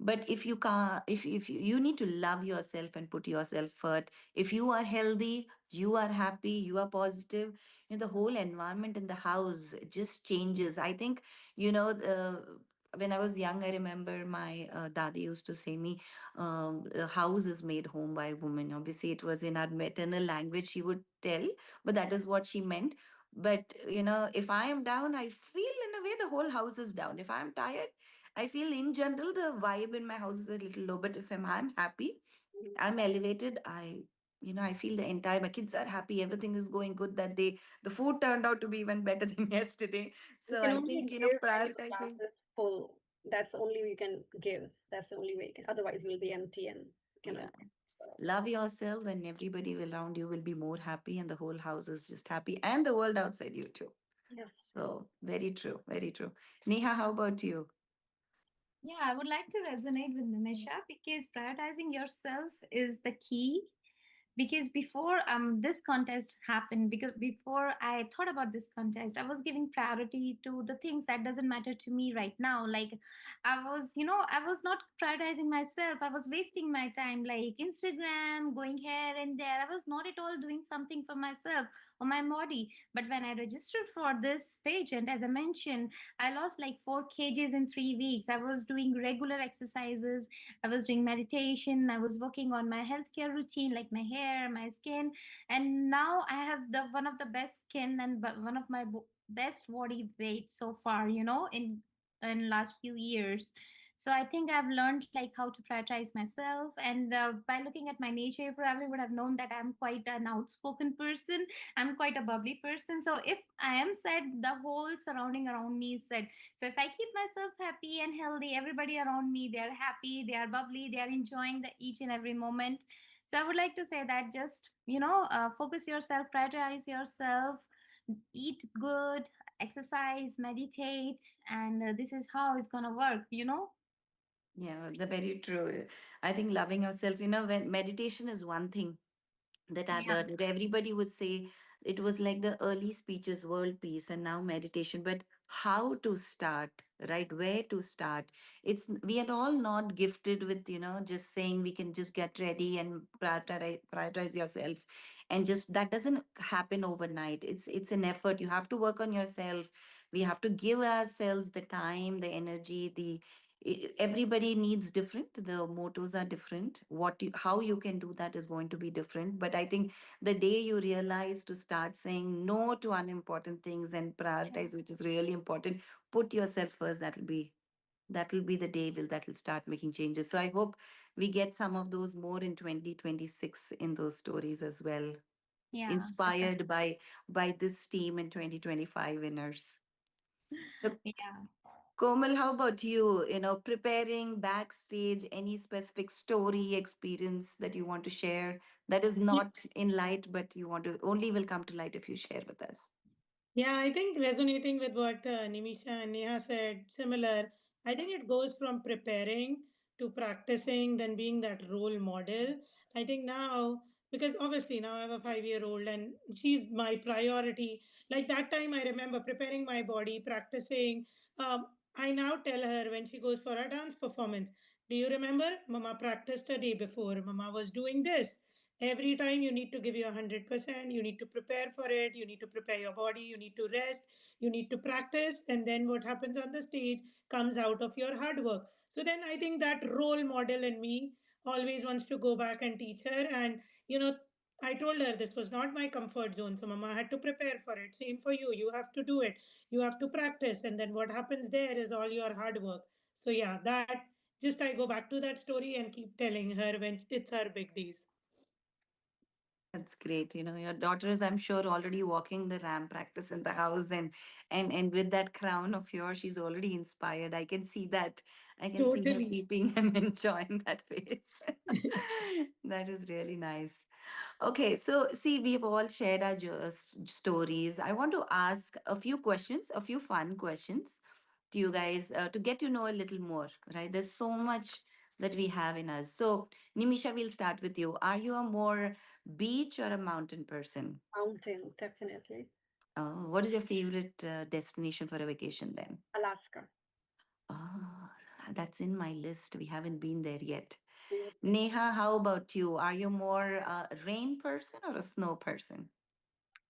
But if you can't, if you need to love yourself and put yourself first. If you are healthy, you are happy, you are positive, the whole environment in the house just changes. I think, when I was young, I remember my dadi used to say me, a house is made home by a woman. Obviously, it was in our maternal language, she would tell, but that is what she meant. But, if I am down, I feel in a way the whole house is down. If I'm tired, I feel in general the vibe in my house is a little low. But if I'm happy, Mhm. I'm elevated, I feel the entire, my kids are happy, everything is going good that day. The food turned out to be even better than yesterday. You So can I only think, give when your glass prioritizing. is full. That's the only way you can give. That's the only way you can. Otherwise, you'll be empty and you cannot. Yeah. Love yourself, and everybody around you will be more happy, and the whole house is just happy, and the world outside you too. Yeah. So very true, very true. Neha, how about you? Yeah, I would like to resonate with Nimisha because prioritizing yourself is the key. Because before this contest happened, because before I thought about this contest, I was giving priority to the things that doesn't matter to me right now. Like I was not prioritizing myself. I was wasting my time, like Instagram, going here and there. I was not at all doing something for myself or my body. But when I registered for this pageant, as I mentioned, I lost like 4 kgs in 3 weeks. I was doing regular exercises, I was doing meditation, I was working on my healthcare routine, like my hair, my skin, and now I have the one of the best skin and one of my best body weight so far, in last few years. So I think I've learned like how to prioritize myself. And by looking at my nature, you probably would have known that I'm quite an outspoken person. I'm quite a bubbly person. So if I am sad, the whole surrounding around me is sad. So if I keep myself happy and healthy, everybody around me, they are happy, they are bubbly, they are enjoying the each and every moment. So I would like to say that just, focus yourself, prioritize yourself, eat good, exercise, meditate, and this is how it's gonna work. Yeah, the very true. I think loving yourself, when meditation is one thing that I've Yeah. heard it. Everybody would say it was like the early speeches, world peace, and now meditation. But how to start, right? Where to start? We are all not gifted with, just saying we can just get ready and prioritize yourself, and just that doesn't happen overnight. It's an effort. You have to work on yourself. We have to give ourselves the time, the energy, everybody needs different, the mottos are different, how you can do that is going to be different. But I think the day you realize to start saying no to unimportant things and prioritize which is really important, put yourself first, that will be the day that will start making changes. So I hope we get some of those more in 2026 in those stories as well, Yeah, inspired definitely. by this team in 2025 winners. So Yeah. Komal, how about you? Preparing backstage, any specific story, experience that you want to share that is not in light, but you want to only will come to light if you share with us? Yeah, I think resonating with what Nimisha and Neha said, similar. I think it goes from preparing to practicing, then being that role model. I think now, because obviously now I have a 5 year old and she's my priority. Like that time, I remember preparing my body, practicing. I now tell her when she goes for a dance performance, do you remember? Mama practiced a day before. Mama was doing this. Every time you need to give your 100%, you need to prepare for it, you need to prepare your body, you need to rest, you need to practice, and then what happens on the stage comes out of your hard work. So then I think that role model in me always wants to go back and teach her. And, I told her this was not my comfort zone. So Mama had to prepare for it. Same for you. You have to do it. You have to practice. And then what happens there is all your hard work. So yeah, that just I go back to that story and keep telling her when it's her big days. That's great. Your daughter is, I'm sure, already walking the ramp practice in the house, and with that crown of yours, she's already inspired. I can see that. I can see her Totally. peeping and enjoying that face. That is really nice. Okay, so see, we've all shared our stories. I want to ask a few questions, a few fun questions to you guys to get to know a little more, right? There's so much that we have in us. So, Nimisha, we'll start with you. Are you a more beach or a mountain person? Mountain, definitely. Oh, what is your favorite destination for a vacation then? Alaska. Oh, that's in my list. We haven't been there yet. Yep. Neha, how about you? Are you more a rain person or a snow person?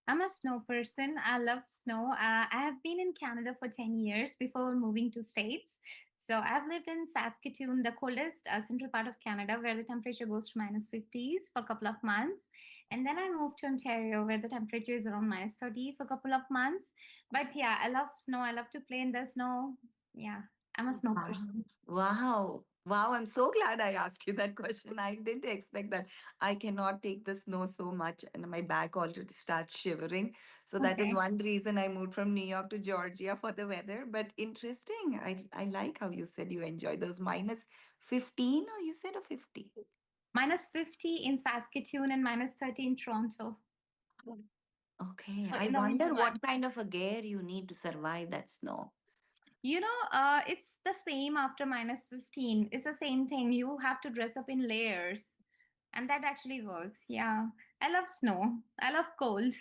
I'm a snow person. I love snow. I have been in Canada for 10 years before moving to States. So I've lived in Saskatoon, the coldest central part of Canada, where the temperature goes to minus 50s for a couple of months. And then I moved to Ontario, where the temperature is around minus 30 for a couple of months. But yeah, I love snow. I love to play in the snow. Yeah, I'm a snow Wow. person. Wow. Wow. I'm so glad I asked you that question. I didn't expect that. I cannot take the snow so much, and my back already starts shivering. So that is Okay. one reason I moved from New York to Georgia for the weather. But interesting. I like how you said you enjoy those minus 15, or you said a 50. Minus 50 in Saskatoon and minus 30 in Toronto. Okay. So I in the winter wonder time. what kind of a gear you need to survive that snow. It's the same after minus 15. It's the same thing. You have to dress up in layers. And that actually works. Yeah. I love snow. I love cold.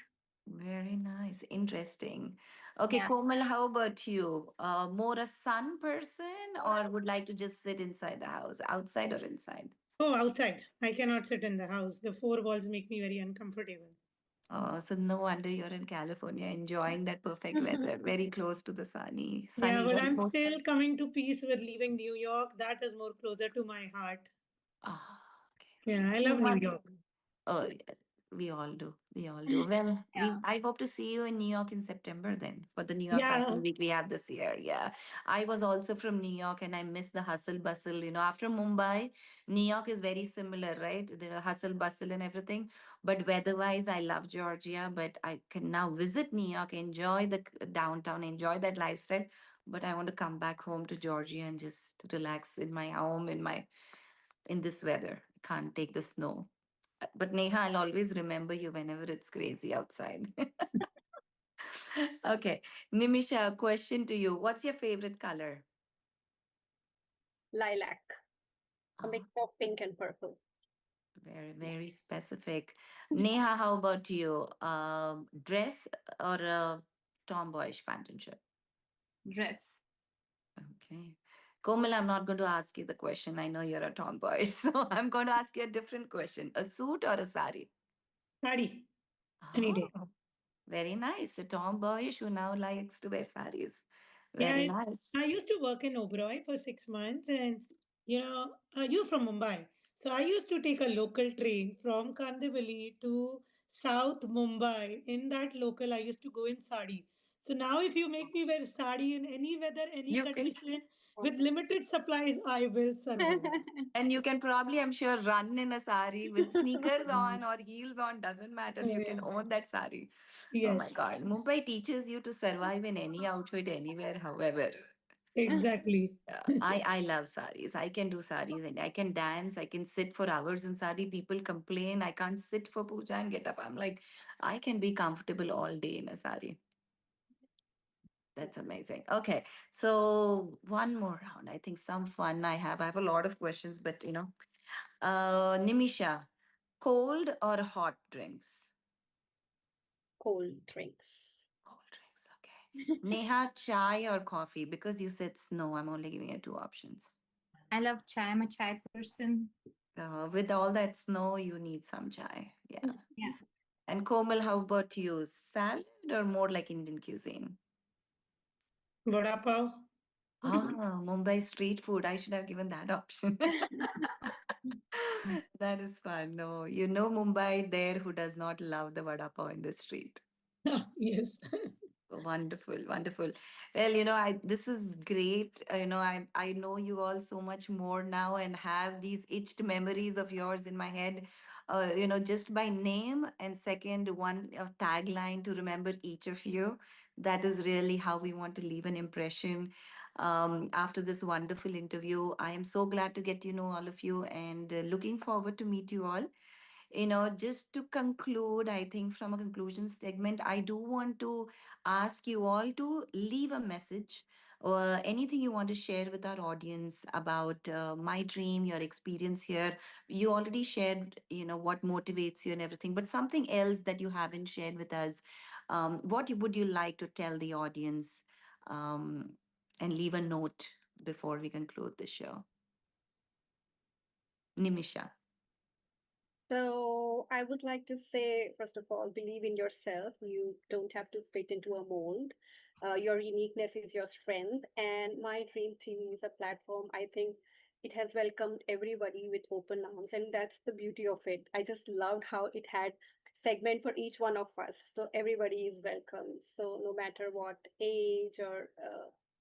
Very nice. Interesting. Okay, Yeah. Komal, how about you? More a sun person or would like to just sit inside the house, outside or inside? Oh, outside. I cannot sit in the house. The four walls make me very uncomfortable. Oh, so no wonder you're in California enjoying that perfect weather, very close to the Yeah, sunny, but very I'm close. still coming to peace with leaving New York. That is more closer to my heart. Oh, okay. Yeah, I Too love New much. York. Oh, yeah. We all do. We all do. Well, we Yeah. I hope to see you in New York in September then for the New York Yeah, Fashion Week we have this year. Yeah. I was also from New York and I miss the hustle bustle. After Mumbai, New York is very similar, right? The hustle bustle and everything. But weather-wise, I love Georgia, but I can now visit New York, enjoy the downtown, enjoy that lifestyle. But I want to come back home to Georgia and just relax in my home in this weather. Can't take the snow. But Neha, I'll always remember you whenever it's crazy outside. Okay. Nimisha, a question to you. What's your favorite color? Lilac, a mix Oh, of pink and purple. very, very specific. Neha, how about you? Dress or a tomboyish pant and shirt? Dress. Okay. Komal, I'm not going to ask you the question. I know you're a tomboy. So I'm going to ask you a different question. A suit or a sari? Paddy, any day. Oh, very nice. A tomboyish who now likes to wear saris. Yeah, Very it's. I nice. used to work in Oberoi for 6 months, and you're from Mumbai, so I used to take a local train from Kandivali to South Mumbai. In that local, I used to go in sari. So now, if you make me wear sari in any weather, any You can condition, with limited supplies, I will survive. And you can probably, I'm sure, run in a sari with sneakers on or heels on, doesn't matter. Oh You can yeah. own that sari. Oh my Yes, God. Mumbai teaches you to survive in any outfit, anywhere, however. exactly. I love saris. I can do saris and I can dance. I can sit for hours in sari. People complain I can't sit for puja and get up. I'm like, I can be comfortable all day in a sari. That's amazing. Okay. So one more round. I think some fun I have. I have a lot of questions, but Nimisha, cold or hot drinks? Cold drinks. Cold drinks, okay. Neha, chai or coffee? Because you said snow, I'm only giving you two options. I love chai. I'm a chai person. With all that snow, you need some chai. Yeah. Yeah. And Komal, how about you? Salad or more like Indian cuisine? Vada pav. Ah, Mumbai street food. I should have given that option. That is fun. No, Mumbai there who does not love the vada pav in the street. Yes. Wonderful, wonderful. Well, I this is great. I know you all so much more now and have these itched memories of yours in my head. Just by name and second one tagline to remember each of you. That is really how we want to leave an impression. After this wonderful interview, I am so glad to get to know all of you and looking forward to meet you all. Just to conclude, I think from a conclusion segment, I do want to ask you all to leave a message or anything you want to share with our audience about my dream, your experience here. You already shared, what motivates you and everything, but something else that you haven't shared with us. Would you like to tell the audience um, and leave a note before we conclude the show? Nimisha. So, I would like to say, first of all, believe in yourself. You don't have to fit into a mold. Your uniqueness is your strength. And My Dream TV is a platform. I think it has welcomed everybody with open arms, and that's the beauty of it. I just loved how it had segment for each one of us, so everybody is welcome. So no matter what age or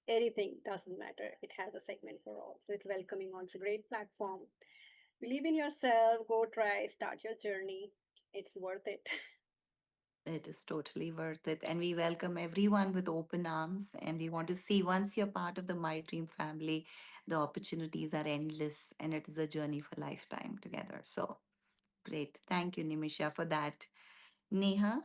anything, doesn't matter. It has a segment for all, so it's welcoming on. It's a great platform. Believe in yourself, go try, start your journey. It's worth it. It is totally worth it. And we welcome everyone with open arms. And we want to see once you're part of the My Dream family, the opportunities are endless and it is a journey for lifetime together. So great. Thank you, Nimisha, for that. Neha,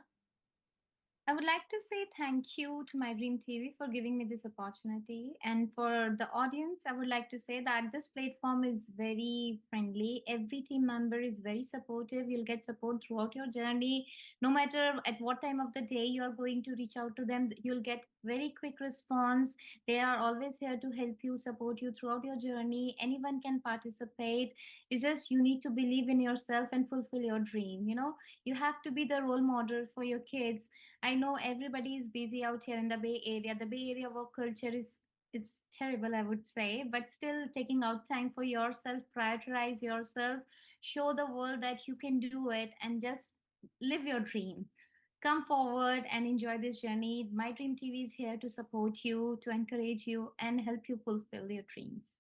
I would like to say thank you to My Dream TV for giving me this opportunity. And for the audience, I would like to say that this platform is very friendly. Every team member is very supportive. You'll get support throughout your journey. No matter at what time of the day you are going to reach out to them, you'll get very quick response. They are always here to help you, support you throughout your journey. Anyone can participate. It's just you need to believe in yourself and fulfill your dream. You have to be the role model for your kids. I know everybody is busy out here in the Bay Area. The Bay Area work culture is it's terrible, I would say, but still taking out time for yourself, prioritize yourself, show the world that you can do it, and just live your dream. Come forward and enjoy this journey. My Dream TV is here to support you, to encourage you, and help you fulfill your dreams.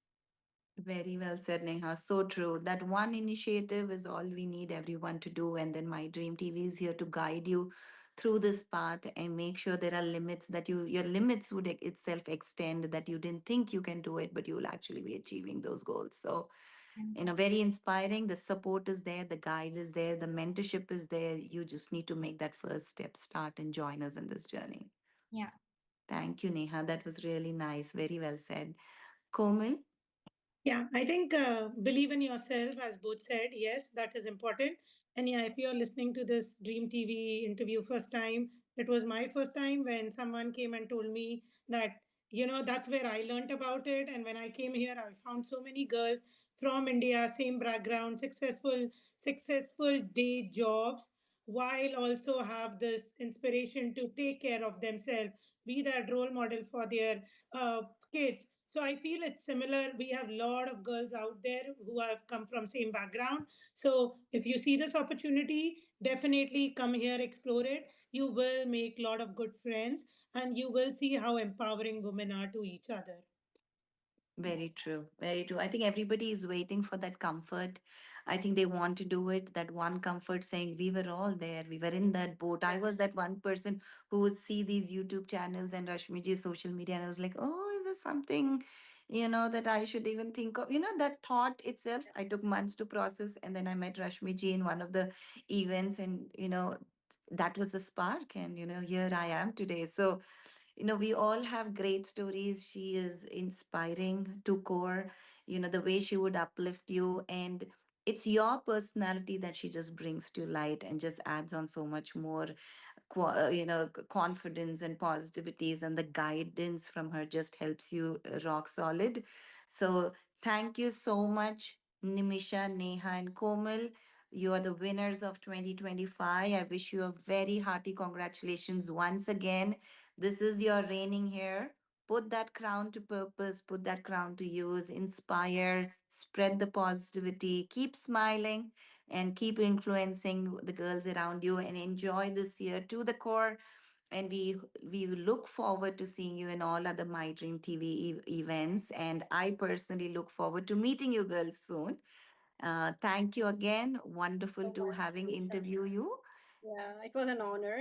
Very well said, Neha. So true. That one initiative is all we need everyone to do. And then My Dream TV is here to guide you through this path and make sure there are limits that your limits would itself extend, that you didn't think you can do it, but you will actually be achieving those goals. So, Yeah. very inspiring. The support is there, the guide is there, the mentorship is there. You just need to make that first step, start and join us in this journey. Yeah. Thank you, Neha. That was really nice. Very well said. Komal? Yeah, I think believe in yourself, as both said. Yes, that is important. And yeah, if you're listening to this Dream TV interview first time, it was my first time when someone came and told me that, that's where I learned about it. And when I came here, I found so many girls from India, same background, successful day jobs, while also have this inspiration to take care of themselves, be that role model for their kids. So I feel it's similar. We have a lot of girls out there who have come from same background. So if you see this opportunity, definitely come here, explore it. You will make a lot of good friends, and you will see how empowering women are to each other. Very true. Very true. I think everybody is waiting for that comfort. I think they want to do it. That one comfort saying, we were all there. We were in that boat. I was that one person who would see these YouTube channels and Rashmiji's social media. And I was like, oh, is this something, that I should even think of? That thought itself, I took months to process. And then I met Rashmiji in one of the events. And, that was the spark. And, here I am today. So, we all have great stories. She is inspiring to core, the way she would uplift you. And it's your personality that she just brings to light and just adds on so much more confidence and positivities, and the guidance from her just helps you rock solid. So thank you so much, Nimisha, Neha, and Komal. You are the winners of 2025. I wish you a very hearty congratulations once again. This is your reigning hair. Put that crown to purpose, put that crown to use, inspire, spread the positivity, keep smiling, and keep influencing the girls around you, and enjoy this year to the core. And we look forward to seeing you in all other My Dream TV events. And I personally look forward to meeting you girls soon. Thank you again. Wonderful So to much, having Nisha. interview you. Yeah, it was an honor.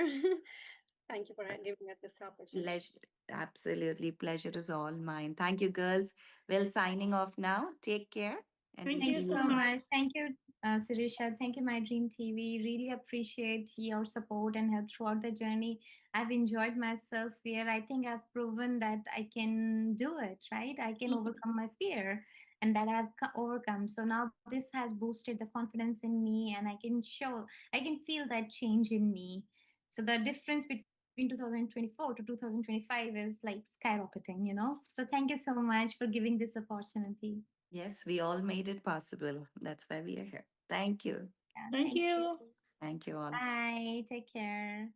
Thank you for giving us this opportunity. Pleasure. Absolutely. Pleasure is all mine. Thank you, girls. Well, signing off now. Take care, and we'll Thank Thank you see you you so so soon. much. much. Thank you, Sirisha. Thank you, My Dream TV. Really appreciate your support and help throughout the journey. I've enjoyed myself here. I think I've proven that I can do it, right? I can overcome my fear and that I've overcome. So now this has boosted the confidence in me, and I can feel that change in me. So the difference between 2024 to 2025 is like skyrocketing. So thank you so much for giving this opportunity. Yes, we all made it possible. That's why we are here. Thank you. Yeah, Thank thank you. you. Thank you all. Bye. Take care.